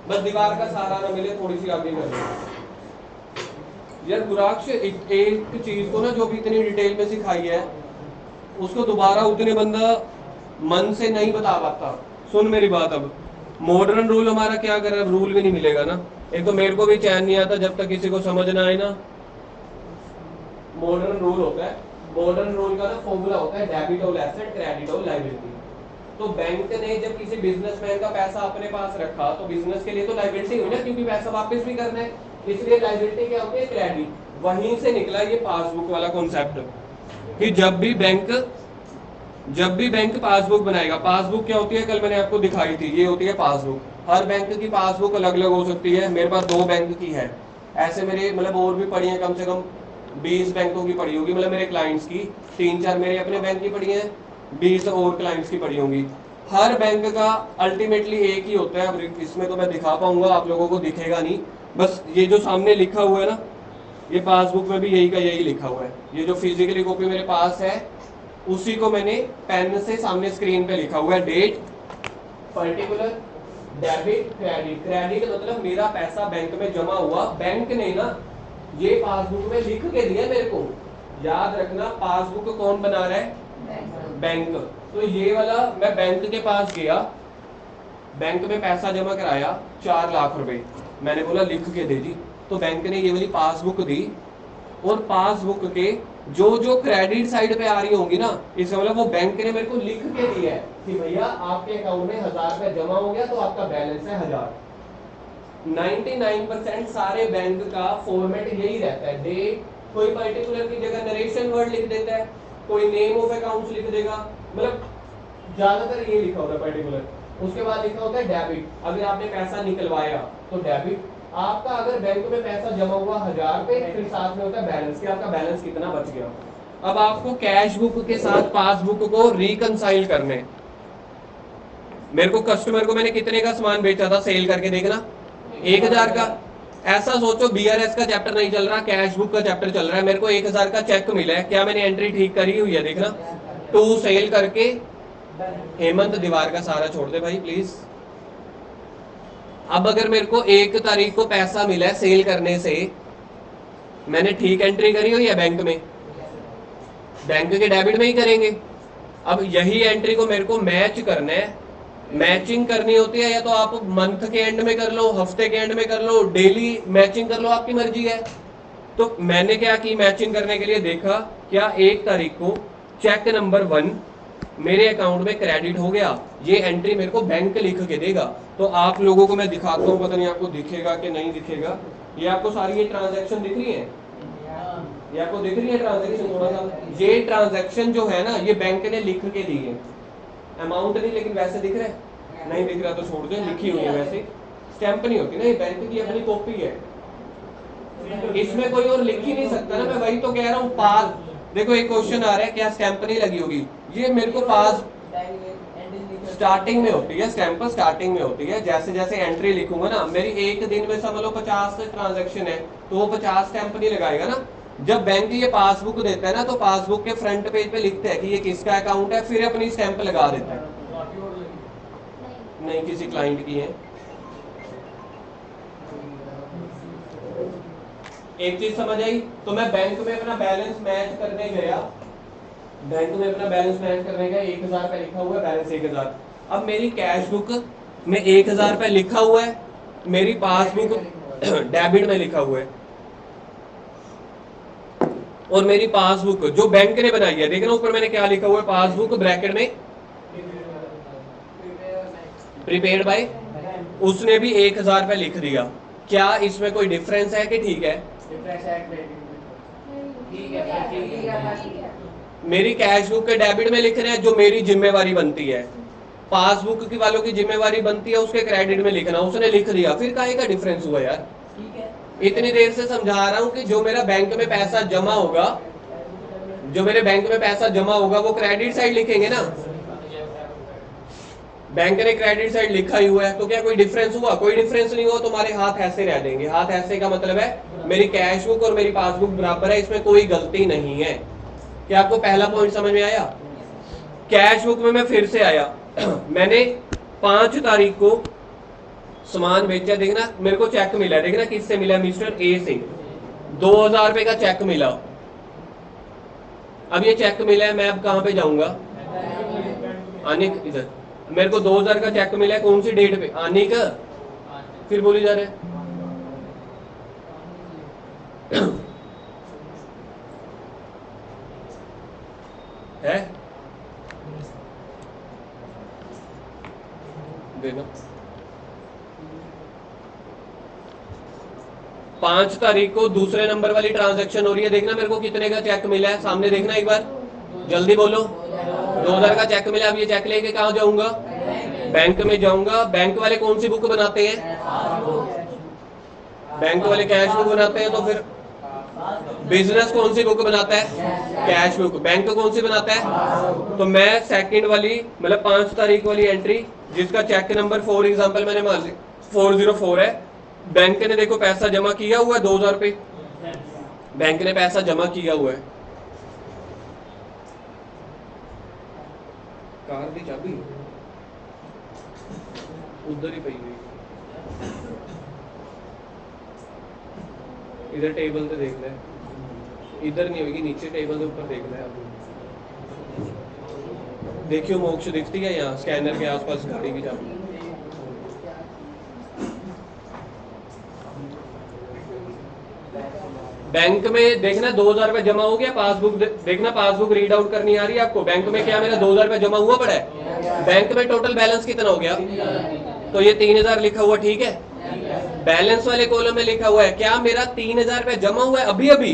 बस दीवार का सहारा ना मिले, थोड़ी सी आगे कर। यार गुराक्ष, एक चीज को ना जो भी इतनी डिटेल में सिखाई है, उसको दोबारा उतने बंदा मन से नहीं बता पाता। सुन मेरी बात, अब मॉडर्न रूल हमारा क्या कर रहा है, रूल भी नहीं मिलेगा ना। एक तो मेरे को भी चैन नहीं आता जब तक किसी को समझ ना आए ना। मॉडर्न रूल होता है, मॉडर्न रूल का ना फॉर्मूला होता है debit all asset, credit all liability. तो बैंक ने जब किसी बिजनेसमैन का पैसा अपने पास रखा, तो बिजनेस के लिए तो लायबिलिटी हुई ना, क्योंकि पैसा वापस भी करना है, इसलिए लायबिलिटी क्या होती है? क्रेडिट। वहीं से निकला ये पासबुक वाला कॉन्सेप्ट, कि जब भी बैंक पासबुक बनाएगा, पासबुक क्या होती है कल मैंने आपको दिखाई थी, ये होती है पासबुक। हर बैंक की पासबुक अलग अलग हो सकती है। मेरे पास 2 बैंक की है, ऐसे मेरे मतलब और भी पड़ी है, कम से कम 20 बैंकों की पड़ी होगी, मतलब मेरे क्लाइंट्स की। 3-4 मेरे अपने बैंक की पड़ी है, 20 और क्लाइंट्स की पड़ी होंगी। हर बैंक का अल्टीमेटली एक ही होता है। अब इसमें तो मैं दिखा पाऊंगा, आप लोगों को दिखेगा नहीं, बस ये जो सामने लिखा हुआ है ना, ये पासबुक में भी यही का यही लिखा हुआ है। ये जो फिजिकली कॉपी मेरे पास है, उसी को मैंने पेन से सामने स्क्रीन पे लिखा हुआ है, date, particular, debit, credit. Credit मतलब मेरा पैसा बैंक में जमा हुआ, बैंक ने ना ये पासबुक में लिख के दिया मेरे को। याद रखना, पासबुक कौन बना रहा है? बैंक। तो ये वाला मैं बैंक के पास गया, बैंक में पैसा जमा कराया 4 लाख रुपए, मैंने बोला लिख के दे दी, तो बैंक ने ये वाली पासबुक दी। और पासबुक के जो जो क्रेडिट साइड पे आ रही होंगी ना, इसका मतलब वो बैंक ने मेरे को लिख के दिया है कि भैया आपके अकाउंट में 1000 रुपया जमा हो गया, तो आपका बैलेंस है 1000। 99% सारे बैंक का फॉर्मेट यही रहता है, डेट, कोई पर्टिकुलर की जगह नरेशन वर्ड लिख देता है, कोई नेम ऑफ अकाउंट्स लिख देगा, मतलब ज्यादातर ये लिखा होता है पर्टिकुलर। उसके बाद लिखा होता है डेबिट, अगर आपने पैसा निकलवाया तो डेबिट। आपका अगर बैंक में पैसा जमा हुआ 1000 पे, फिर साथ में होता है बैलेंस, कि आपका बैलेंस कितना बच गया। अब आपको कैश बुक के साथ पासबुक को रिकंसाइल करने। मेरे को कस्टमर को मैंने कितने का सामान बेचा था सेल करके, देखना 1000 का। ऐसा सोचो बीआरएस का चैप्टर नहीं चल रहा, कैश बुक का चैप्टर चल रहा है, मेरे को 1000 का चेक मिला है, क्या मैंने एंट्री ठीक करी हुई है, देखना टू सेल करके हेमंत दीवार का सारा छोड़ दे भाई प्लीज। अब अगर मेरे को 1 तारीख को पैसा मिला है सेल करने से, मैंने ठीक एंट्री करी हुई है बैंक में, बैंक के डेबिट में ही करेंगे। अब यही एंट्री को मेरे को मैच करना है, मैचिंग करनी होती है, या तो आप मंथ के एंड में कर लो, हफ्ते के एंड में कर लो, डेली मैचिंग कर लो, आपकी मर्जी है। तो मैंने क्या की, मैचिंग करने के लिए देखा क्या 1 तारीख को चेक नंबर 1 मेरे अकाउंट में क्रेडिट हो गया, ये एंट्री मेरे को बैंक लिख के देगा। तो आप लोगों को मैं दिखाता हूँ, पता नहीं आपको दिखेगा कि नहीं दिखेगा, ये आपको सारी ये ट्रांजैक्शन दिख रही है, ये आपको दिख रही है ट्रांजैक्शन, थोड़ा सा ये ट्रांजैक्शन जो है ना, ये बैंक ने लिख के दी है, अमाउंट नहीं, लेकिन वैसे दिख रहा है, नहीं दिख रहा तो छोड़ दो, लिखी हुई है, वैसे स्टैंप नहीं होती ना, ये बैंक की अपनी कॉपी है, इसमें कोई और लिख ही नहीं सकता ना। मैं वही तो कह रहा हूँ, पास देखो एक क्वेश्चन आ रहा है, क्या स्टैंप नहीं लगी होगी, ये मेरे को पास स्टार्टिंग में होती है, स्टैंप स्टार्टिंग में होती है, जैसे जैसे एंट्री लिखूंगा ना, मेरी एक दिन में समझ लो 50 ट्रांजैक्शन है, तो वो 50 स्टैंप नहीं लगाएगा ना। जब बैंक ये पासबुक देता है ना, तो पासबुक के फ्रंट पेज पे लिखता है कि ये किसका अकाउंट है, फिर अपनी स्टैंप लगा देता है। नहीं, किसी क्लाइंट की है। एक चीज समझ आई? तो मैं बैंक में अपना बैलेंस मैच करने गया, बैंक में अपना बैलेंस मैच करने गया, 1000 पे लिखा हुआ है बैलेंस 1000। अब मेरी कैश बुक में 1000 पे लिखा हुआ है, मेरी पासबुक डेबिट में लिखा हुआ है, और मेरी पासबुक जो बैंक ने बनाई है, देखना ऊपर मैंने क्या लिखा हुआ है, पासबुक ब्रैकेट में प्रीपेड बाय, उसने भी 1000 पे लिख दिया। क्या इसमें कोई डिफरेंस है कि ठीक है? मेरी कैश बुक के डेबिट में लिख रहे हैं, जो मेरी जिम्मेवारी बनती है, पासबुक की वालों की जिम्मेवारी बनती है उसके क्रेडिट में लिखना, उसने लिख दिया, फिर काहे का डिफरेंस हुआ यार? इतनी देर से समझा रहा हूं कि जो मेरा बैंक में पैसा जमा होगा, जो मेरे बैंक में पैसा जमा होगा वो क्रेडिट साइड लिखेंगे ना, बैंक ने क्रेडिट साइड लिखा ही हुआ है, तो क्या कोई डिफरेंस हुआ? कोई डिफरेंस नहीं हुआ, तुम्हारे हाथ ऐसे रह देंगे। हाथ ऐसे का मतलब है मेरी कैश बुक और मेरी पासबुक बराबर है, इसमें कोई गलती नहीं है। क्या आपको पहला पॉइंट समझ में आया? कैश बुक में मैं फिर से आया मैंने 5 तारीख को सामान बेचा, देखना मेरे को चेक मिला, देखना किससे मिला, मिस्टर ए से 2000 रुपए का चेक मिला। अब ये चेक मिला है, मैं अब कहां पे जाऊंगा? आनिक, इधर मेरे को 2000 का चेक मिला है, कौन सी डेट पे? आनिक, फिर बोली जा रहे है देना। 5 तारीख को दूसरे नंबर वाली ट्रांजैक्शन हो रही है, देखना मेरे को कितने का चेक मिला है, सामने देखना एक बार, जल्दी बोलो। 2000 का चेक मिला। अब ये चेक लेके कहां जाऊंगा? बैंक में जाऊंगा। बैंक वाले कौन सी बुक बनाते हैं? बैंक वाले कैश बुक बनाते हैं, तो फिर बिजनेस कौन सी बुक बनाता है? Cash book. बैंक कौन सी बनाता है? तो मैं सेकंड वाली, मतलब 5 तारीख वाली एंट्री, जिसका चेक नंबर फॉर एग्जांपल मैंने मान लिया 404 है, बैंक ने देखो पैसा जमा किया हुआ है 2000 रुपए, बैंक ने पैसा जमा किया हुआ है। कार की चाबी उधर ही पई हुई, इधर टेबल पे देख ले, इधर नहीं होगी, नीचे टेबल के ऊपर देख ले। देखियो मोक्ष दिखती है यहाँ स्कैनर के आसपास गाड़ी की चाबी। बैंक में देखना 2000 रुपए जमा हो गया, पासबुक देखना, पासबुक रीड आउट करनी आ रही है आपको। बैंक में क्या मेरा 2000 रुपए जमा हुआ पड़ा है, बैंक में टोटल बैलेंस कितना हो गया? तो ये 3000 लिखा हुआ, ठीक है। बैलेंस वाले कॉलम में लिखा हुआ है क्या मेरा 3000 रुपया जमा हुआ है अभी अभी,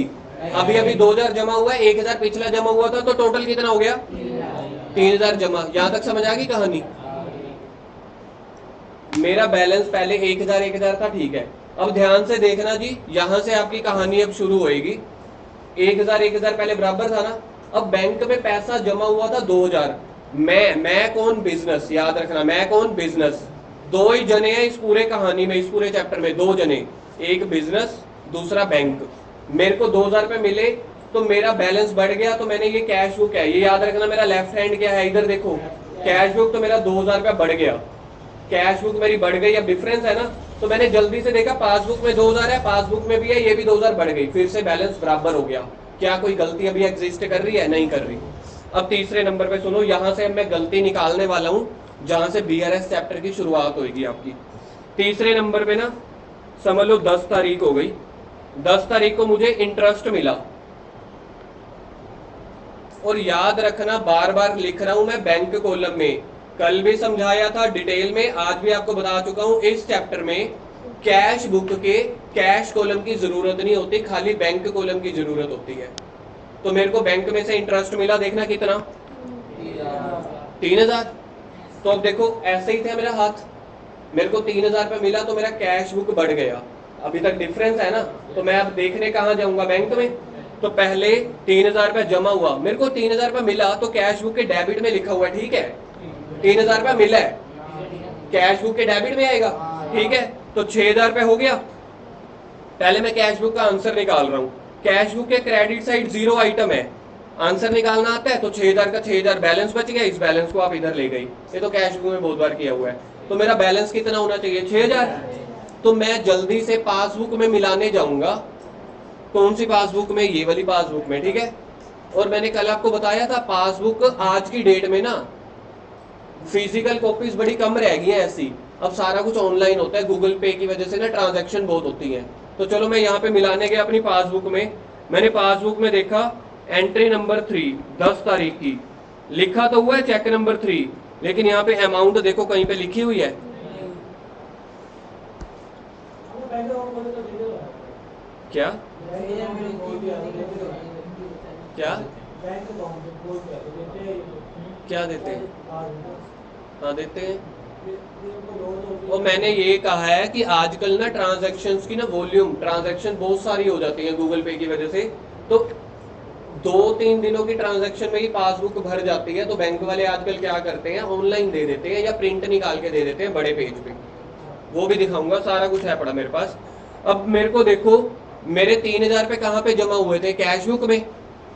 अभी अभी 2000 जमा हुआ है, 1000 पिछला जमा हुआ था, तो टोटल कितना हो गया 3000 जमा। यहां तक समझ आ गई कहानी। मेरा बैलेंस पहले 1000 था, ठीक है। अब ध्यान से देखना जी, यहां से आपकी कहानी अब शुरू होएगी। 1000 पहले बराबर था ना। अब बैंक में पैसा जमा हुआ था 2000। मैं कौन, बिजनेस, याद रखना मैं कौन, बिजनेस। दो ही जने हैं इस पूरे कहानी में, इस पूरे चैप्टर में दो जने, एक बिजनेस दूसरा बैंक। मेरे को 2000 रुपए मिले तो मेरा बैलेंस बढ़ गया, तो मैंने ये कैश बुक है, ये याद रखना मेरा लेफ्ट हैंड क्या है, इधर देखो कैश बुक, तो मेरा 2000 रुपया बढ़ गया, कैश बुक मेरी बढ़ गई। अब डिफरेंस है ना, तो मैंने जल्दी से देखा पासबुक में 2000 है, पासबुक में भी है, ये भी 2000 बढ़ गई, फिर से बैलेंस बराबर हो गया। क्या कोई गलती अभी एग्जिस्ट कर रही है, नहीं कर रही। अब तीसरे नंबर पे सुनो, यहां से मैं गलती निकालने वाला हूं जहां से बीआरएस चैप्टर की शुरुआत होगी आपकी। तीसरे नंबर पे ना समझ लो 10 तारीख हो गई, 10 तारीख को मुझे इंटरेस्ट मिला, और याद रखना बार बार लिख रहा हूं मैं बैंक कॉलम में, कल भी समझाया था डिटेल में, आज भी आपको बता चुका हूं, इस चैप्टर में कैश बुक के कैश कॉलम की जरूरत नहीं होती, खाली बैंक कॉलम की जरूरत होती है। तो मेरे को बैंक में से इंटरेस्ट मिला, देखना कितना 3000। तो अब देखो ऐसे ही था मेरा हाथ, मेरे को 3000 रुपये मिला तो मेरा कैश बुक बढ़ गया, अभी तक डिफरेंस है ना। तो मैं अब देखने कहाँ जाऊंगा, बैंक में। तो पहले 3000 रुपये जमा हुआ, मेरे को 3000 रुपये मिला तो कैश बुक के डेबिट में लिखा हुआ है, ठीक है 3000 रुपये मिला है, कैश बुक के डेबिट में आएगा, ठीक है। तो 6000 रुपये हो गया। पहले मैं कैश बुक का आंसर निकाल रहा हूँ, कैश बुक के क्रेडिट साइड 0 आइटम है, आंसर निकालना आता है, तो 6000 का 6000 बैलेंस बच गया, इस बैलेंस को आप इधर ले गई, ये तो कैश बुक में बहुत बार किया हुआ है। तो मेरा बैलेंस कितना होना चाहिए 6000। तो मैं जल्दी से पासबुक में मिलाने जाऊंगा, कौन सी पासबुक में, ये वाली पासबुक में, ठीक है। और मैंने कल आपको बताया था पासबुक आज की डेट में ना फिजिकल कॉपीज बड़ी कम रह गई है ऐसी, अब सारा कुछ ऑनलाइन होता है, गूगल पे की वजह से ना ट्रांजैक्शन बहुत होती है। तो चलो मैं यहाँ पे मिलाने गया अपनी पासबुक में, मैंने पासबुक में देखा एंट्री नंबर 3 10 तारीख की, लिखा तो हुआ है चेक नंबर 3, लेकिन यहाँ पे अमाउंट देखो कहीं पे लिखी हुई है, क्या क्या क्या देते हैं, हाँ देते हैं। और मैंने ये कहा है कि आजकल ना ट्रांजैक्शंस की ना वॉल्यूम, ट्रांजैक्शन बहुत सारी हो जाती है गूगल पे की वजह से, तो 2-3 दिनों की ट्रांजैक्शन में ही पासबुक भर जाती है। तो बैंक वाले आजकल क्या करते हैं, ऑनलाइन दे देते हैं या प्रिंट निकाल के दे देते हैं बड़े पेज पे, वो भी दिखाऊंगा, सारा कुछ है पड़ा मेरे पास। अब मेरे को देखो मेरे 3000 पे कहाँ पे जमा हुए थे, कैश बुक में।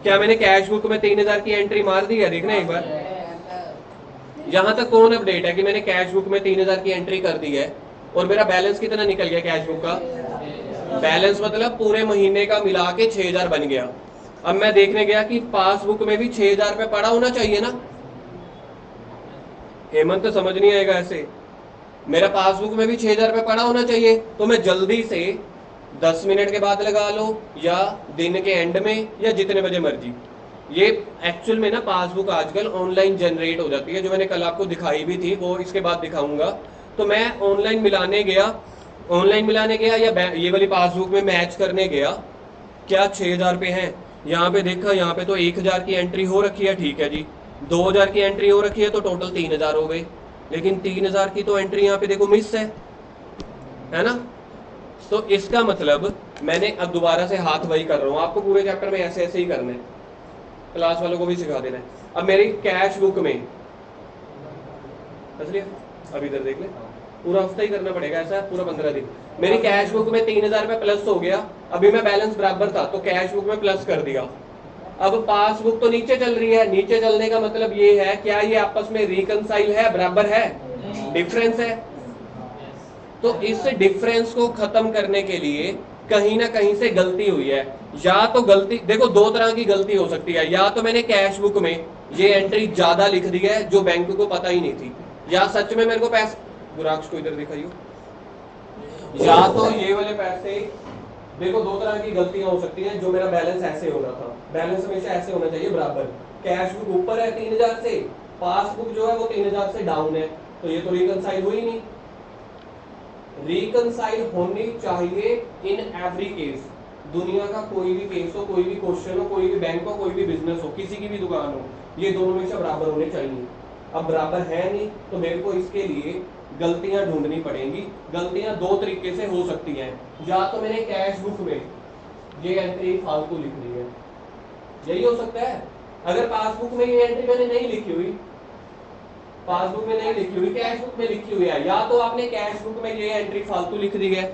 क्या मैंने कैश बुक में 3000 की एंट्री मार दी है, देखना एक बार। यहां तक कौन अपडेट है कि मैंने कैश बुक में 3000 की एंट्री कर दी है, और मेरा बैलेंस कितना निकल गया कैश बुक का, बैलेंस मतलब पूरे महीने का मिला के 6000 बन गया। अब मैं देखने गया कि पासबुक में भी 6000 रुपये पड़ा होना चाहिए ना, हेमंत तो समझ नहीं आएगा ऐसे, मेरा पासबुक में भी 6000 रुपये पड़ा होना चाहिए। तो मैं जल्दी से 10 मिनट के बाद लगा लो, या दिन के एंड में, या जितने बजे मर्जी। ये एक्चुअल में ना पासबुक आजकल ऑनलाइन जनरेट हो जाती है, जो मैंने कल आपको दिखाई भी थी, वो इसके बाद दिखाऊंगा। तो मैं ऑनलाइन मिलाने गया, या ये वाली पासबुक में मैच करने गया, क्या 6000 रुपये हैं, यहाँ पे देखा, यहाँ पे तो 1000 की एंट्री हो रखी है, ठीक है जी, 2000 की एंट्री हो रखी है, तो टोटल 3000 हो गए, लेकिन 3000 की तो एंट्री यहाँ पे देखो मिस है ना। तो इसका मतलब मैंने अब दोबारा से हाथ वही कर रहा हूँ, आपको पूरे चैप्टर में ऐसे ऐसे ही करना है, क्लास वालों को भी सिखा देना है। अब मेरी कैश बुक में, अब इधर देख ले, पूरा हफ्ता ही करना पड़ेगा ऐसा, पूरा 15 दिन। मेरी कैश बुक में 3000 रुपये प्लस हो गया, अभी मैं बैलेंस बराबर था तो कैश बुक में प्लस कर दिया। अब पासबुक तो नीचे चल रही है, नीचे चलने का मतलब ये है, क्या ये आपस में रिकंसाइल है, बराबर है, डिफरेंस है। तो इस डिफरेंस को खत्म करने के लिए कहीं ना कहीं से गलती हुई है, या तो गलती देखो दो तरह की गलती हो सकती है, या तो मैंने कैश बुक में ये एंट्री ज्यादा लिख दी है जो बैंक को पता ही नहीं थी, या सच में मेरे को पैसे, गुराक्ष को इधर दिखाइयो, या तो ये वाले पैसे, देखो दो तरह की गलतियां हो सकती हैं, जो मेरा बैलेंस ऐसे होना था, बैलेंस हमेशा ऐसे होना चाहिए बराबर, कैश बुक ऊपर है 3000 से, पासबुक जो है वो 3000 से डाउन है, तो ये तो रिकंसाइल हुई नहीं। रिकंसाइल होनी चाहिए इन एवरी केस। दुनिया का कोई भी केस हो, कोई भी क्वेश्चन हो, कोई भी बैंक हो, कोई भी बिजनेस हो, किसी की भी दुकान हो, ये दोनों में से बराबर होने चाहिए। अब बराबर है नहीं तो मेरे को इसके लिए गलतियां ढूंढनी पड़ेंगी। गलतियां दो तरीके से हो सकती हैं। या तो मैंने कैश बुक में ये एंट्री फालतू लिख दी है, यही हो सकता है। अगर पासबुक में ये एंट्री मैंने नहीं लिखी हुई, पासबुक में नहीं लिखी हुई, कैश बुक में लिखी हुई है, या तो आपने कैश बुक में ये एंट्री फालतू लिख दी है।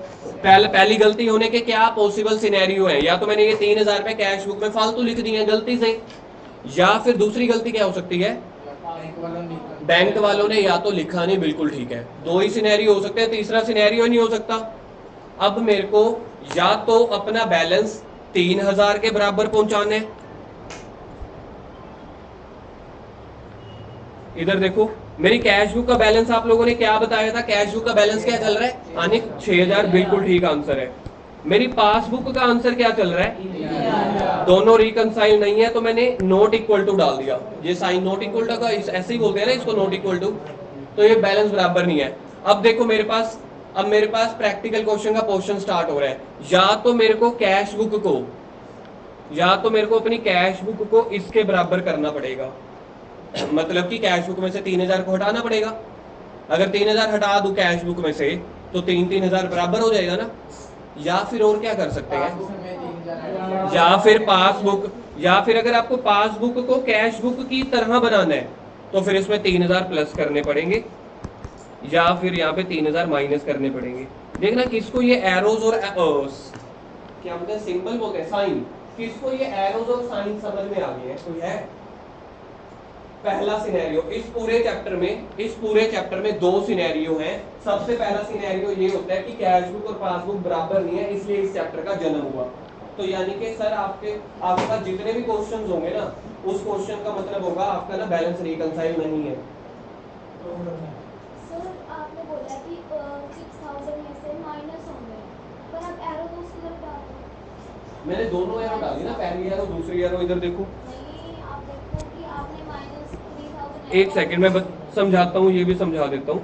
पहली गलती होने के क्या पॉसिबल सिनेरियो है, या तो मैंने ये 3000 रुपए कैश बुक में फालतू लिख दी है गलती से, या फिर दूसरी गलती क्या हो सकती है, बैंक वालों ने या तो लिखा नहीं, बिल्कुल ठीक है। दो ही सिनेरियो हो सकते हैं, तीसरा सिनेरियो नहीं हो सकता। अब मेरे को या तो अपना बैलेंस 3000 के बराबर पहुंचाना है, इधर देखो मेरी कैश बुक का बैलेंस आप लोगों ने क्या बताया था, कैश बुक का बैलेंस क्या चल रहा है, अनिक 6000, बिल्कुल ठीक आंसर है। मेरी पासबुक का आंसर क्या चल रहा है, दोनों रिकंसाइल नहीं है, तो मैंने नॉट इक्वल टू डाल दिया। ये साइन नॉट इक्वल टू का ऐसे ही बोलते हैं ना इसको, नॉट इक्वल टू, तो ये बैलेंस बराबर नहीं है। अब देखो मेरे पास प्रैक्टिकल क्वेश्चन का पोर्शन स्टार्ट हो रहा है। या तो मेरे को कैश बुक को, या तो मेरे को अपनी कैश बुक को इसके बराबर करना पड़ेगा, मतलब कि कैश बुक में से 3000 को हटाना पड़ेगा। अगर 3000 हटा दूं कैश बुक में से तो 3000 बराबर हो जाएगा ना। या फिर और क्या कर सकते हैं, या फिर पासबुक, या फिर अगर आपको पासबुक को कैश बुक की तरह बनाना है तो फिर इसमें 3000 प्लस करने पड़ेंगे, या फिर यहाँ पे 3000 माइनस करने पड़ेंगे। देखना किसको ये एरोज और क्या बोलते हैं, सिंबल बोलते हैं, साइन, किसको ये एरोज और साइन समझ में आ गए हैं, कोई है? पहला सिनेरियो इस पूरे चैप्टर में दो सिनेरियो हैं। सबसे पहला सिनेरियो ये होता है कि कैश बुक और पासबुक बराबर नहीं है, इसलिए इस चैप्टर का जन्म हुआ। तो यानी कि सर आपके पास जितने भी क्वेश्चंस होंगे ना, उस क्वेश्चन का मतलब होगा आपका ना बैलेंस रिकंसाइल नहीं है। सर आपने बोला कि 6000 में से माइनस होंगे, पर आप एरो तो उसकी तरफ डाल दो। मैंने दोनों एरो डाली ना, पहली एरो दूसरी एरो, इधर देखो। नहीं, आप देखो कि आपने माइनस 3000। एक सेकंड में समझाता हूँ, ये भी समझा देता हूँ।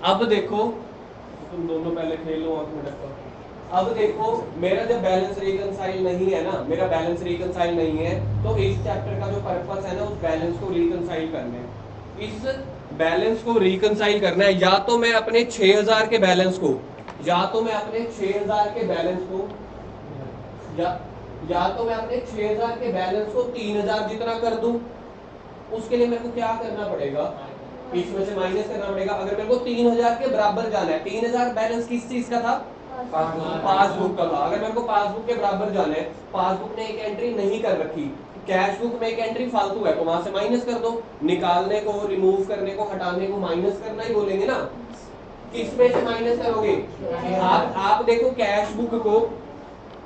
अब देखो तुम दोनों पहले खेलो आंख में डक्का। अब देखो मेरा जब बैलेंस रिकंसाइल नहीं है ना, मेरा बैलेंस रिकंसाइल नहीं है, तो इस चैप्टर का जो पर्पस है ना, उस बैलेंस को रिकंसाइल करना है। इस बैलेंस को रिकंसाइल करना है, या तो मैं अपने 6000 के बैलेंस को, या तो मैं अपने 6000 के बैलेंस को, या तो मैं अपने 6000 के बैलेंस को 3000 जितना कर दूं। उसके लिए मेरे को क्या करना पड़ेगा, इसमें से माइनस करना पड़ेगा। अगर मेरे को 3000 के बराबर जाना है, 3000 बैलेंस किस चीज का था, पासबुक का था। अगर मेरे को पासबुक के बराबर जाना है, पासबुक ने एक एंट्री नहीं कर रखी, कैश बुक में एक एंट्री फालतू है, तो वहां से माइनस कर दो। निकालने को, रिमूव करने को, हटाने को माइनस करना ही बोलेंगे ना। किसमें से माइनस करोगे, आप देखो कैश बुक को,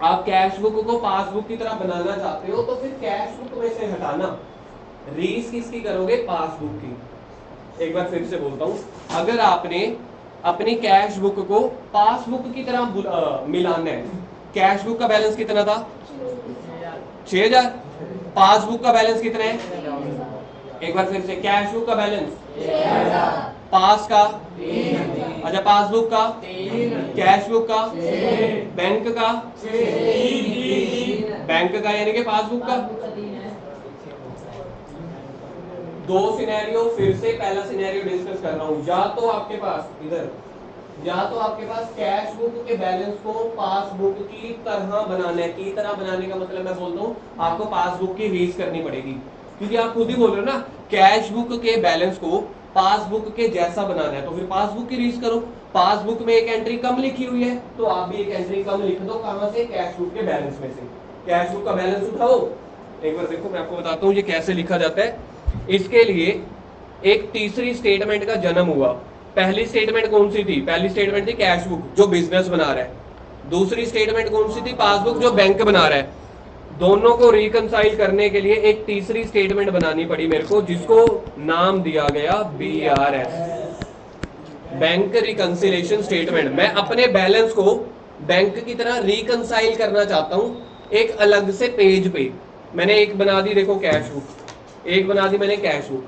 आप कैश बुक को पासबुक की तरह बनाना चाहते हो, तो फिर कैश बुक में से हटाना, रीस किसकी करोगे, पासबुक की। एक बार फिर से बोलता हूं, अगर आपने अपनी कैश बुक को पासबुक की तरह मिलाना है, कैश बुक का बैलेंस कितना था, 6000, पासबुक का बैलेंस कितना है, एक बार फिर से, कैश बुक का बैलेंस 6000, पास का, अच्छा पासबुक का, कैश बुक का, बैंक का, बैंक का यानी कि पासबुक का। दो सिनेरियो फिर से, पहला सिनेरियो डिस्कस कर रहा हूं। या तो आपके पास इधर, या तो आपके पास कैश बुक के बैलेंस को पासबुक की तरह बनाने, की तरह बनाने का मतलब मैं बोलता हूं आपको पासबुक की रीस करनी पड़ेगी, क्योंकि आप खुद ही बोल रहे हो ना कैश बुक के बैलेंस को पासबुक के जैसा बनाना है, तो फिर पासबुक की रीस करो। पासबुक में एक एंट्री कम लिखी हुई है, तो आप भी एक एंट्री कम लिख दो, कहां से, कैश बुक के बैलेंस में से। कैश बुक का बैलेंस उठाओ, एक बार देखो मैं आपको बताता हूँ ये कैसे लिखा जाता है। इसके लिए एक तीसरी स्टेटमेंट का जन्म हुआ। पहली स्टेटमेंट कौन सी थी, पहली स्टेटमेंट थी कैश बुक जो बिजनेस बना रहा है, दूसरी स्टेटमेंट कौन सी थी, पासबुक जो बैंक बना रहा है। दोनों को रिकंसाइल करने के लिए एक तीसरी स्टेटमेंट बनानी पड़ी मेरे को, जिसको नाम दिया गया BRS, बैंक रिकंसिलेशन स्टेटमेंट। मैं अपने बैलेंस को बैंक की तरह रिकंसाइल करना चाहता हूं एक अलग से पेज पे। मैंने एक बना दी, देखो कैश बुक, एक बना दी मैंने कैश बुक,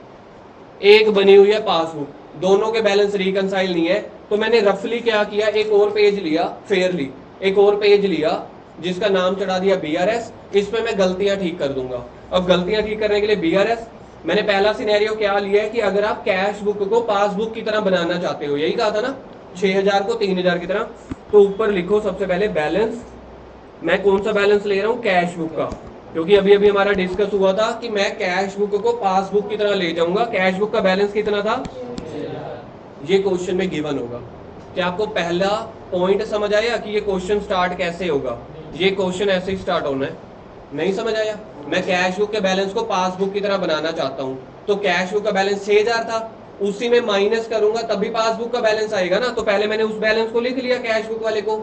एक बनी हुई है पासबुक। दोनों के बैलेंस रिकंसाइल नहीं है, तो मैंने रफली क्या किया, एक और पेज लिया, फेयरली एक और पेज लिया जिसका नाम चढ़ा दिया BRS, इसमें मैं गलतियां ठीक कर दूंगा। अब गलतियां ठीक करने के लिए BRS मैंने पहला सिनेरियो क्या लिया है कि अगर आप कैश बुक को पासबुक की तरह बनाना चाहते हो, यही कहा था ना, 6000 को 3000 की तरह, तो ऊपर लिखो सबसे पहले बैलेंस। मैं कौन सा बैलेंस ले रहा हूं, कैश बुक का, क्योंकि अभी अभी हमारा डिस्कस हुआ था कि मैं कैश बुक को पासबुक की तरह ले जाऊंगा। कैश बुक का बैलेंस कितना था, ये क्वेश्चन में गिवन होगा। क्या आपको पहला पॉइंट समझ आया कि ये क्वेश्चन स्टार्ट कैसे होगा? ये क्वेश्चन ऐसे ही स्टार्ट होना है, नहीं समझ आया? मैं कैश बुक के बैलेंस को पासबुक की तरह बनाना चाहता हूं, तो कैश बुक का बैलेंस 6000 था, उसी में माइनस करूंगा तभी पासबुक का बैलेंस आएगा ना। तो पहले मैंने उस बैलेंस को लिख लिया कैश बुक वाले को।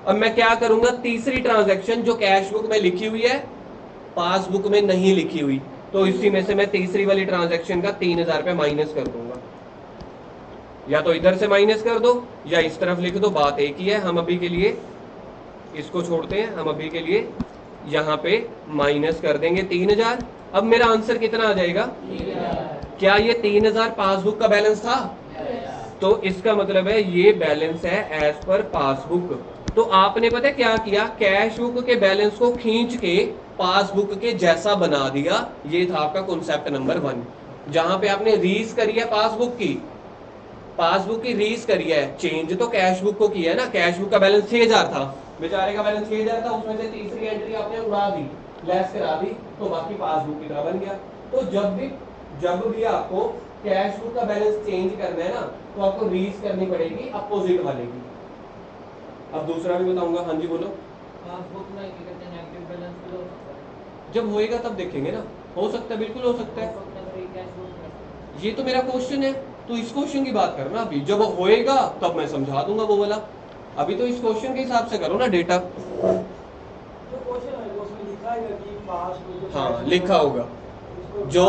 अब मैं क्या करूंगा, तीसरी ट्रांजैक्शन जो कैश बुक में लिखी हुई है पासबुक में नहीं लिखी हुई, तो इसी में से मैं तीसरी वाली ट्रांजैक्शन का 3000 रुपये माइनस कर दूंगा। या तो इधर से माइनस कर दो या इस तरफ लिख दो, बात एक ही है। हम अभी के लिए इसको छोड़ते हैं, हम अभी के लिए यहाँ पे माइनस कर देंगे 3000। अब मेरा आंसर कितना आ जाएगा, क्या ये 3000 पासबुक का बैलेंस था? तो इसका मतलब है ये बैलेंस है एज पर पासबुक। तो आपने पता है क्या किया, कैश बुक के बैलेंस को खींच के पासबुक के जैसा बना दिया। ये था आपका कॉन्सेप्ट नंबर 1, जहां पे आपने रीस करी है पासबुक की रीस करी है। चेंज तो कैश बुक को किया है ना, कैश बुक का बैलेंस 6000 था, बेचारे का बैलेंस 6000 था, उसमें से तीसरी एंट्री आपने उड़ा दी, लेस करा दी, तो बाकी पासबुक की तरह बन गया। तो जब भी आपको कैश बुक का बैलेंस चेंज करना है ना, तो आपको रीस करनी पड़ेगी अपोजिट वाले की। अब दूसरा भी बताऊंगा। हाँ जी बोलो। पासबुक में क्या कहते हैं, नेगेटिव बैलेंस भी हो सकता है। जब होएगा तब देखेंगे ना, हो सकता है, बिल्कुल हो सकता है। ये तो मेरा क्वेश्चन है, तो इस क्वेश्चन की बात करना। अभी जब होएगा तब मैं समझा दूंगा वो वाला, अभी तो इस क्वेश्चन के हिसाब से करो ना डेटा। जो क्वेश्चन है उसमें लिखा है कि पासबुक, हाँ लिखा होगा। जो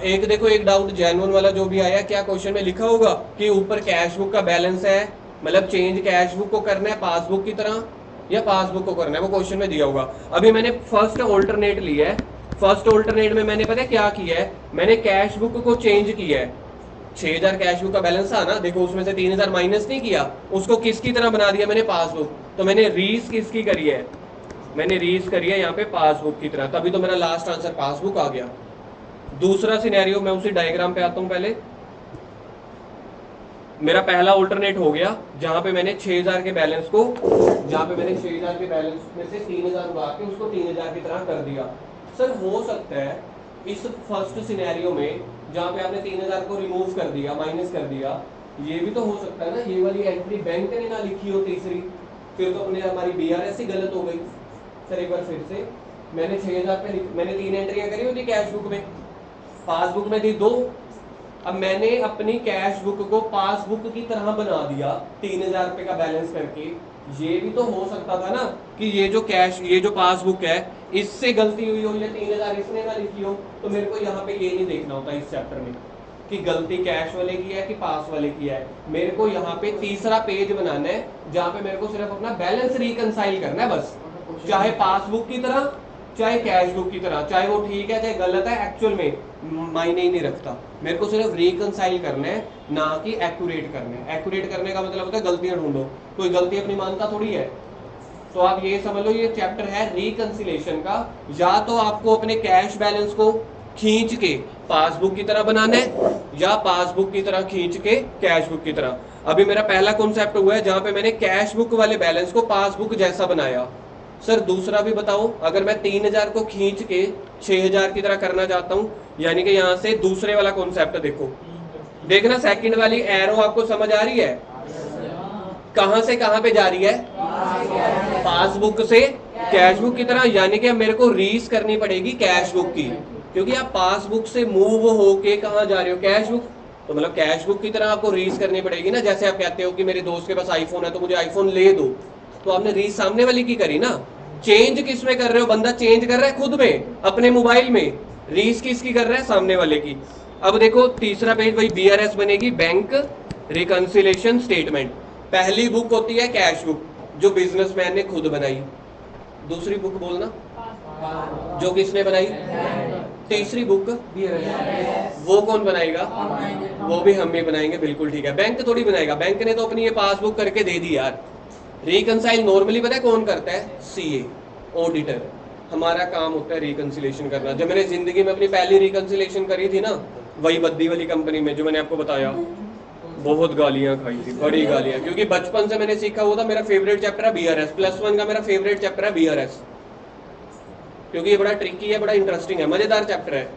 एक देखो, एक डाउट जेन्युइन वाला जो भी आया, क्या क्वेश्चन में लिखा होगा कि ऊपर कैश बुक का बैलेंस है, मतलब चेंज कैश बुक को करना है पासबुक की तरह या पासबुक को करना है, वो क्वेश्चन में दिया होगा। अभी मैंने फर्स्ट ऑल्टरनेट लिया है। फर्स्ट ऑल्टरनेट में मैंने पता है क्या किया है, मैंने कैश बुक को चेंज किया है। 6000 कैश बुक का बैलेंस था ना, देखो उसमें से 3000 माइनस नहीं किया, उसको किसकी तरह बना दिया मैंने, पासबुक। तो मैंने रीस किसकी करी है, मैंने रीस करी है यहाँ पे पासबुक की तरह, तभी तो मेरा लास्ट आंसर पासबुक आ गया। दूसरा सिनेरियो, मैं उसी डायग्राम पे आता हूँ पहले। मेरा पहला ऑल्टरनेट हो गया जहां पे मैंने 6000 के बैलेंस को, जहां पे मैंने 6000 के बैलेंस में से 3000 उड़ा के उसको 3000 की तरह कर दिया। सर हो सकता है इस फर्स्ट सिनेरियो में जहां पे आपने 3000 को रिमूव कर दिया, माइनस कर दिया, ये भी तो हो सकता है ना, ये वाली एंट्री बैंक ने ना लिखी हो तीसरी, फिर तो अपने हमारी BRS ही गलत हो गई। सर एक बार फिर से, मैंने 6000 पे मैंने 3 एंट्रियां करी होती कैश बुक में, पासबुक में थी 2। अब मैंने अपनी कैश बुक को पासबुक की तरह बना दिया 3000 रुपए का बैलेंस करके। ये भी तो हो सकता था ना कि ये जो पासबुक है इससे गलती हुई हो, या 3000 इसने ना लिखी हो, तो मेरे को यहाँ पे ये नहीं देखना होता इस चैप्टर में कि गलती कैश वाले की है कि पास वाले की है। मेरे को यहाँ पे तीसरा पेज बनाना है जहाँ पे मेरे को सिर्फ अपना बैलेंस रिकंसाइल करना है बस, चाहे पासबुक की तरह चाहे कैश बुक की तरह, चाहे वो ठीक है चाहे गलत है, एक्चुअल में मायने ही नहीं रखता। मेरे को सिर्फ रिकंसाइल करना है, ना कि एक्यूरेट करना है। एक्यूरेट करने का मतलब होता है गलतियां ढूंढो, कोई गलती अपनी मानता थोड़ी है। तो आप ये समझ लो ये चैप्टर है रिकंसिलेशन का। या तो आपको अपने कैश बैलेंस को खींच के पासबुक की तरह बनाना है, या पासबुक की तरह खींच के कैश बुक की तरह। अभी मेरा पहला कॉन्सेप्ट हुआ है जहां पे मैंने कैश बुक वाले बैलेंस को पासबुक जैसा बनाया। सर दूसरा भी बताओ, अगर मैं 3000 को खींच के 6000 की तरह करना चाहता हूं, यानी कि यहां से दूसरे वाला कॉन्सेप्ट देखो, देखना सेकंड वाली एरो आपको समझ आ रही है, कहां से कहां पे जा रही है, पासबुक से कैश बुक की तरह। यानी कि मेरे को रीस करनी पड़ेगी कैश बुक की, क्योंकि आप पासबुक से मूव होके कहां जा रहे हो, कैश बुक। तो मतलब कैश बुक की तरह आपको रीस करनी पड़ेगी ना। जैसे आप कहते हो कि मेरे दोस्त के पास आईफोन है तो मुझे आईफोन ले दो, तो आपने रीस सामने वाली की करी ना। चेंज किस में कर रहे हो, बंदा चेंज कर रहा है खुद में अपने मोबाइल में, रीस किसकी कर रहा है, सामने वाले की। अब देखो तीसरा पेज वही BRS बनेगी, बैंक रिकंसिलेशन स्टेटमेंट। पहली बुक होती है कैश बुक जो बिजनेसमैन ने खुद बनाई, दूसरी बुक बोलना जो किसने बनाई, तीसरी बुक वो कौन बनाएगा? वो भी हम ही बनाएंगे, बिल्कुल ठीक है। बैंक थोड़ी बनाएगा, बैंक ने तो अपनी ये पासबुक करके दे दी यार। रिकंसाइल नॉर्मली पता है कौन करता है? CA, auditor. हमारा काम होता है रिकंसिलेशन करना। जब मैंने जिंदगी में अपनी पहली रिकंसिलेशन करी थी ना, वही बद्दी वाली कंपनी में जो मैंने आपको बताया, बहुत गालियां खाई थी, बड़ी गालियां, क्योंकि बचपन से मैंने सीखा हुआ था। मेरा फेवरेट चैप्टर है बीआरएस, +1 का मेरा फेवरेट चैप्टर है बीआरएस, क्योंकि ये बड़ा ट्रिकी है, बड़ा इंटरेस्टिंग है, मजेदार चैप्टर है।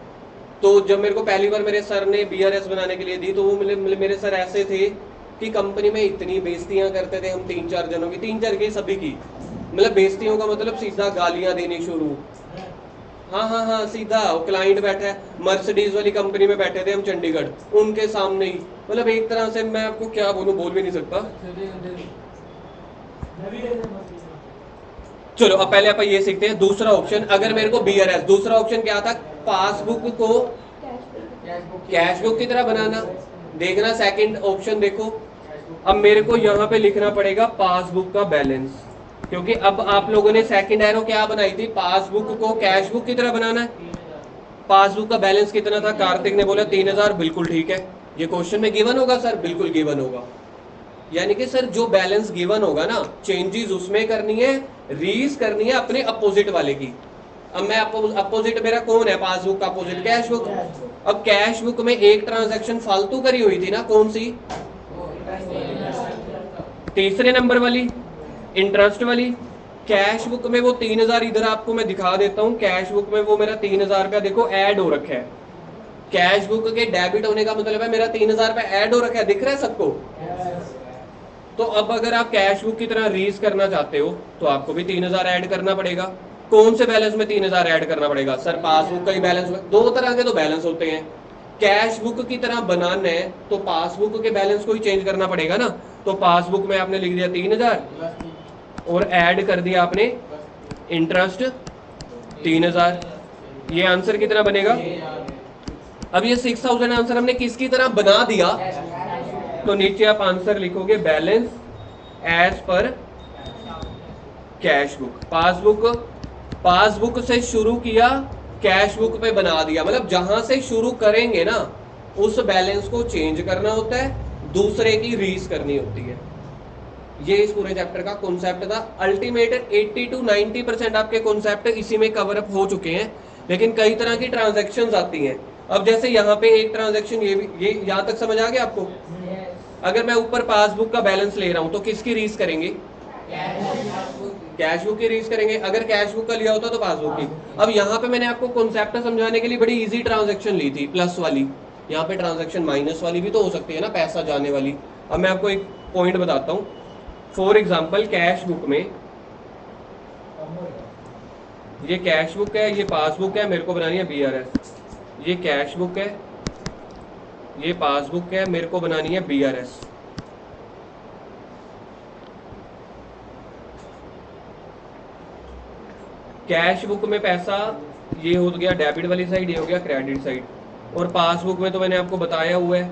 तो जब मेरे को पहली बार मेरे सर ने बीआरएस बनाने के लिए दी, तो वो मेरे सर ऐसे थे कि कंपनी में इतनी बेइज्जतियां करते थे हम 3-4 जनों की, 3-4 की सभी की, मतलब बेइज्जतियों का मतलब सीधा गालियां देनी शुरू। हाँ, सीधा क्लाइंट बैठा है, मर्सिडीज वाली कंपनी में बैठे थे हम चंडीगढ़, उनके सामने ही, मतलब एक तरह से मैं आपको क्या बोलूं, बोल भी नहीं सकता। चलो अब पहले आप ये सीखते हैं दूसरा ऑप्शन। अगर मेरे को बीआरएस, दूसरा ऑप्शन क्या था? पासबुक को कैश बुक की तरह बनाना। देखना सेकंड ऑप्शन देखो, अब मेरे को यहाँ पे लिखना पड़ेगा पासबुक का बैलेंस, क्योंकि अब आप लोगों ने सेकंड एरो क्या बनाई थी? पासबुक को कैश बुक की तरह बनाना है। पासबुक का बैलेंस कितना था? कार्तिक ने बोला 3000, बिल्कुल ठीक है। ये क्वेश्चन में गिवन होगा सर? बिल्कुल गिवन होगा। यानी कि सर जो बैलेंस गिवन होगा ना, चेंजेस उसमें करनी है, रीज करनी है अपने अपोजिट वाले की। अब मैं अपोजिट मेरा कौन है? पासबुक का अपोजिट कैश बुक। अब कैश बुक में एक ट्रांजैक्शन फालतू करी हुई थी ना, कौन सी? तीसरे नंबर वाली, इंटरेस्ट वाली। कैश बुक में वो 3000, इधर आपको मैं दिखा देता हूं, कैश बुक में वो मेरा 3000 रुपया देखो ऐड हो रखा है। कैश बुक के डेबिट होने का मतलब है मेरा 3000 रुपया ऐड हो रखा है, दिख रहा है सबको? तो अब अगर आप कैश बुक की तरह रीज करना चाहते हो तो आपको भी 3000 ऐड करना पड़ेगा। कौन से बैलेंस में 3000 ऐड करना पड़ेगा? सर पासबुक का ही बैलेंस। दो तरह के तो बैलेंस होते हैं, कैश बुक की तरह बनाना है तो पासबुक के बैलेंस को ही चेंज करना पड़ेगा ना। तो पासबुक में आपने लिख दिया 3000 और ऐड कर दिया आपने इंटरेस्ट 3000। ये आंसर कितना बनेगा? अब ये 6000 आंसर हमने किसकी तरह बना दिया? तो नीचे आप आंसर लिखोगे balance as per cash book. Passbook से शुरू किया, कैश बुक पे बना दिया, मतलब जहां से शुरू करेंगे ना उस बैलेंस को चेंज करना होता है, दूसरे की रीज करनी होती है। ये इस पूरे चैप्टर का कॉन्सेप्ट था। अल्टीमेट 80 to 90% आपके कॉन्सेप्ट इसी में कवर अप हो चुके हैं, लेकिन कई तरह की ट्रांजैक्शंस आती हैं। अब जैसे यहाँ पे एक ट्रांजैक्शन, ये यहाँ तक समझ आ गया आपको? अगर मैं ऊपर पासबुक का बैलेंस ले रहा हूं तो किसकी रीज करेंगे? कैश बुक की रीज करेंगे। अगर कैश बुक का लिया होता तो पासबुक की। अब यहाँ पे मैंने आपको कॉन्सेप्ट समझाने के लिए बड़ी इजी ट्रांजैक्शन ली थी, प्लस वाली। यहाँ पे ट्रांजैक्शन माइनस वाली भी तो हो सकती है ना, पैसा जाने वाली। अब मैं आपको एक पॉइंट बताता हूँ। फॉर एग्जाम्पल कैश बुक में, ये कैश बुक है, ये पासबुक है, मेरे को बनानी है बीआरएस। ये कैश बुक है, ये पासबुक है, मेरे को बनानी है बीआरएस। कैश बुक में पैसा ये हो गया डेबिट वाली साइड, ये हो गया क्रेडिट साइड। और पासबुक में तो मैंने आपको बताया हुआ है,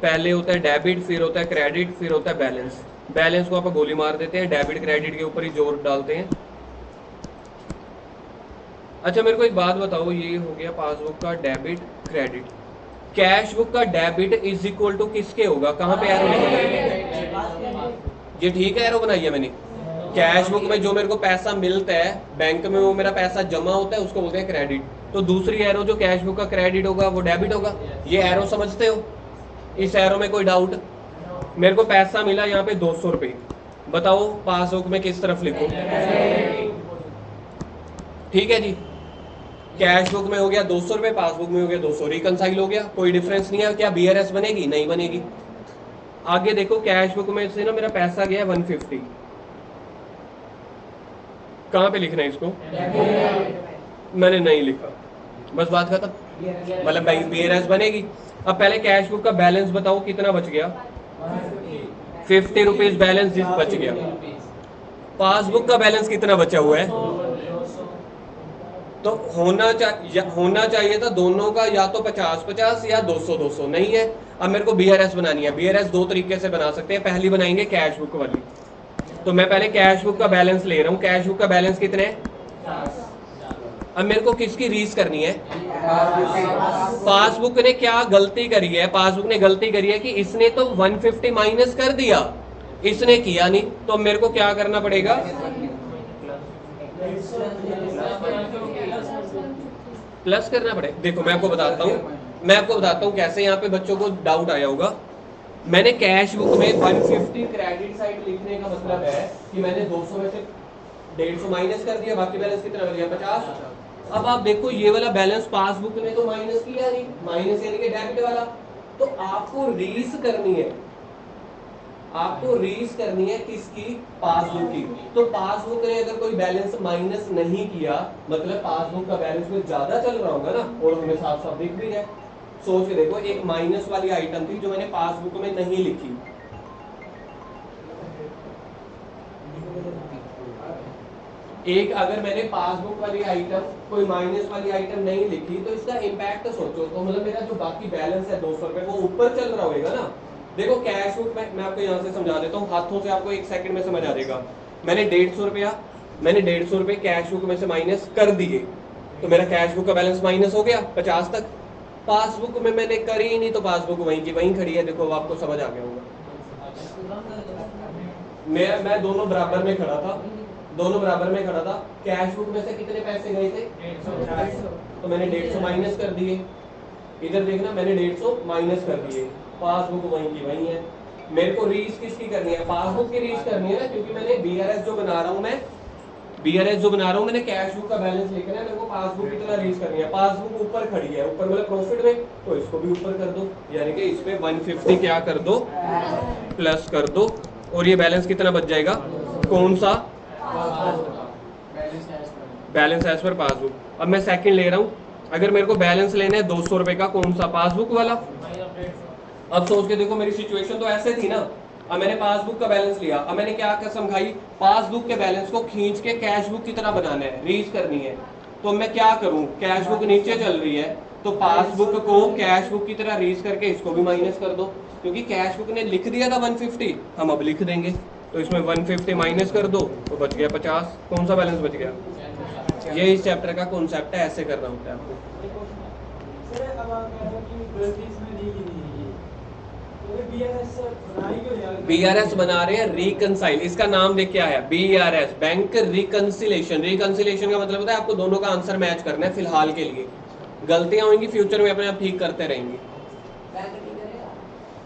पहले होता है डेबिट, फिर होता है क्रेडिट, फिर होता है बैलेंस। बैलेंस को आप गोली मार देते हैं, डेबिट क्रेडिट के ऊपर ही जोर डालते हैं। अच्छा मेरे को एक बात बताओ, ये हो गया पासबुक का डेबिट क्रेडिट। कैश बुक का डेबिट इज इक्वल टू किसके होगा? कहाँ पे एरो लिखा? ये ठीक है, एरो बनाई है मैंने। कैश बुक में जो मेरे को पैसा मिलता है बैंक में, वो मेरा पैसा जमा होता है, उसको बोलते हैं क्रेडिट। तो दूसरी एरो जो कैश बुक का क्रेडिट होगा वो डेबिट होगा। ये एरो समझते हो? इस एरो में कोई डाउट? मेरे को पैसा मिला यहाँ पे 200 रुपये, बताओ पासबुक में किस तरफ लिखो? ठीक है जी, कैश बुक में हो गया 200 रुपये, पासबुक में हो गया 200, रिकंसाइल हो गया, कोई डिफरेंस नहीं है। क्या बीआरएस बनेगी? नहीं बनेगी। आगे देखो, कैश बुक में से ना मेरा पैसा गया 150, कहाँ पे लिखना है इसको? मैंने नहीं लिखा, बस बात खत्म, मतलब बीआरएस बनेगी। अब पहले कैश बुक का बैलेंस बताओ कितना बच गया? 50 रुपीज बैलेंस बच गया। पासबुक का बैलेंस कितना बचा हुआ है? तो होना चाहिए था दोनों का या तो 50-50 या 200-200, नहीं है। अब मेरे को बीआरएस बनानी है। बीआरएस दो तरीके से बना सकते हैं, पहली बनाएंगे कैश बुक वाली। तो मैं पहले कैश बुक का बैलेंस ले रहा हूँ। कैश बुक का बैलेंस कितने है? अब मेरे को किसकी रीस करनी है? पासबुक ने क्या गलती करी है? पासबुक ने गलती करी है कि इसने तो 150 माइनस कर दिया, इसने किया नहीं, तो अब मेरे को क्या करना पड़ेगा? प्लस करना पड़ेगा। देखो मैं आपको बताता हूँ कैसे यहाँ पे बच्चों को डाउट आया होगा। मैंने कैश बुक में 150 क्रेडिट साइड लिखने का मतलब है कि मैंने 200 में से 150 माइनस कर दिया, बाकी बैलेंस कितना बच गया? 50। अब आप देखो ये वाला बैलेंस पासबुक ने तो माइनस किया नहीं, माइनस यानी कि डेबिट वाला, तो आपको रीस करनी है, किसकी? पासबुक की। तो पासबुक ने अगर कोई बैलेंस माइनस नहीं किया, मतलब पासबुक का बैलेंस में ज्यादा चल रहा होगा ना, और हमें साफ साफ दिख भी है। सोच के देखो, एक माइनस वाली आइटम थी जो मैंने पासबुक में नहीं लिखी, एक अगर मैंने पासबुक वाली आइटम कोई माइनस वाली आइटम नहीं लिखी, तो इसका इम्पैक्ट सोचो, तो मतलब मेरा जो बाकी बैलेंस है 200 रुपए वो ऊपर चल रहा होगा ना। देखो कैश बुक में मैं आपको यहाँ से समझा देता हूँ, हाथों से आपको 1 सेकंड में समझ आ जाएगा। मैंने 150 रुपया कैश बुक में से माइनस कर दिए, तो मेरा कैश बुक का बैलेंस माइनस हो गया 50 तक। पासबुक में मैंने करी ही नहीं, तो पासबुक वहीं की वहीं खड़ी है। देखो आपको समझ आ गया होगा। मैं दोनों बराबर में खड़ा था, कैश बुक में से कितने पैसे गए थे? 150, तो मैंने 150 माइनस कर दिए। इधर देखना, मैंने 150 माइनस कर दिए, पासबुक वहीं की वहीं है। मेरे को रीस किसकी करनी है? पासबुक की रीस करनी है ना, क्योंकि मैंने बीआरएस जो बना रहा हूं मैंने कैश बुक का बैलेंस लिखना है, मेरे को पासबुक की तरह रीस करनी है। पासबुक ऊपर खड़ी है, ऊपर मतलब प्रॉफिट में, तो इसको भी ऊपर कर दो, यानी कि इसमें 150 क्या कर दो? प्लस कर दो, और ये बैलेंस कितना बच जाएगा? कौन सा? Balance as per passbook. अब मैं सेकंड ले रहा हूं, अगर मेरे को बैलेंस लेना है 200 रुपए का, कौन सा? पासबुक वाला। अब सोच के देखो, मेरी सिचुएशन तो ऐसे थी ना। अब मैंने पासबुक का बैलेंस लिया, अब मैंने क्या कसम खाई? पासबुक के बैलेंस को खींच के कैश बुक की तरह बनाना है, रीच करनी है। तो मैं क्या करूं? कैश बुक नीचे चल रही है, तो पासबुक को कैश बुक की तरह रीच करके इसको भी माइनस कर दो, क्योंकि कैश बुक ने लिख दिया था 150, हम अब लिख देंगे। तो इसमें 150 माइनस कर दो, तो बच गया 50। कौन सा बैलेंस बच गया? ये इस चैप्टर का कॉन्सेप्ट है, ऐसे करना होता है आपको। सर अब आप कह रहे हो कि गलती इसमें नहीं की नहीं है, तो बीआरएस बनाई क्यों नहीं? बीआरएस बना रहे हैं रिकंसाइल, इसका नाम देख के आया बीआरएस, बैंक रिकंसिलेशन। रिकंसिलेशन का मतलब होता है आपको दोनों का आंसर मैच करना है फिलहाल के लिए। गलतियां होंगी फ्यूचर में अपने आप ठीक करते रहेंगे।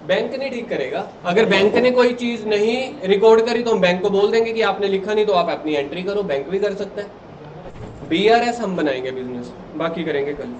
बैंक नहीं ठीक करेगा। अगर बैंक ने कोई चीज नहीं रिकॉर्ड करी तो हम बैंक को बोल देंगे कि आपने लिखा नहीं, तो आप अपनी एंट्री करो, बैंक भी कर सकता है। बीआरएस हम बनाएंगे बिजनेस, बाकी करेंगे कल।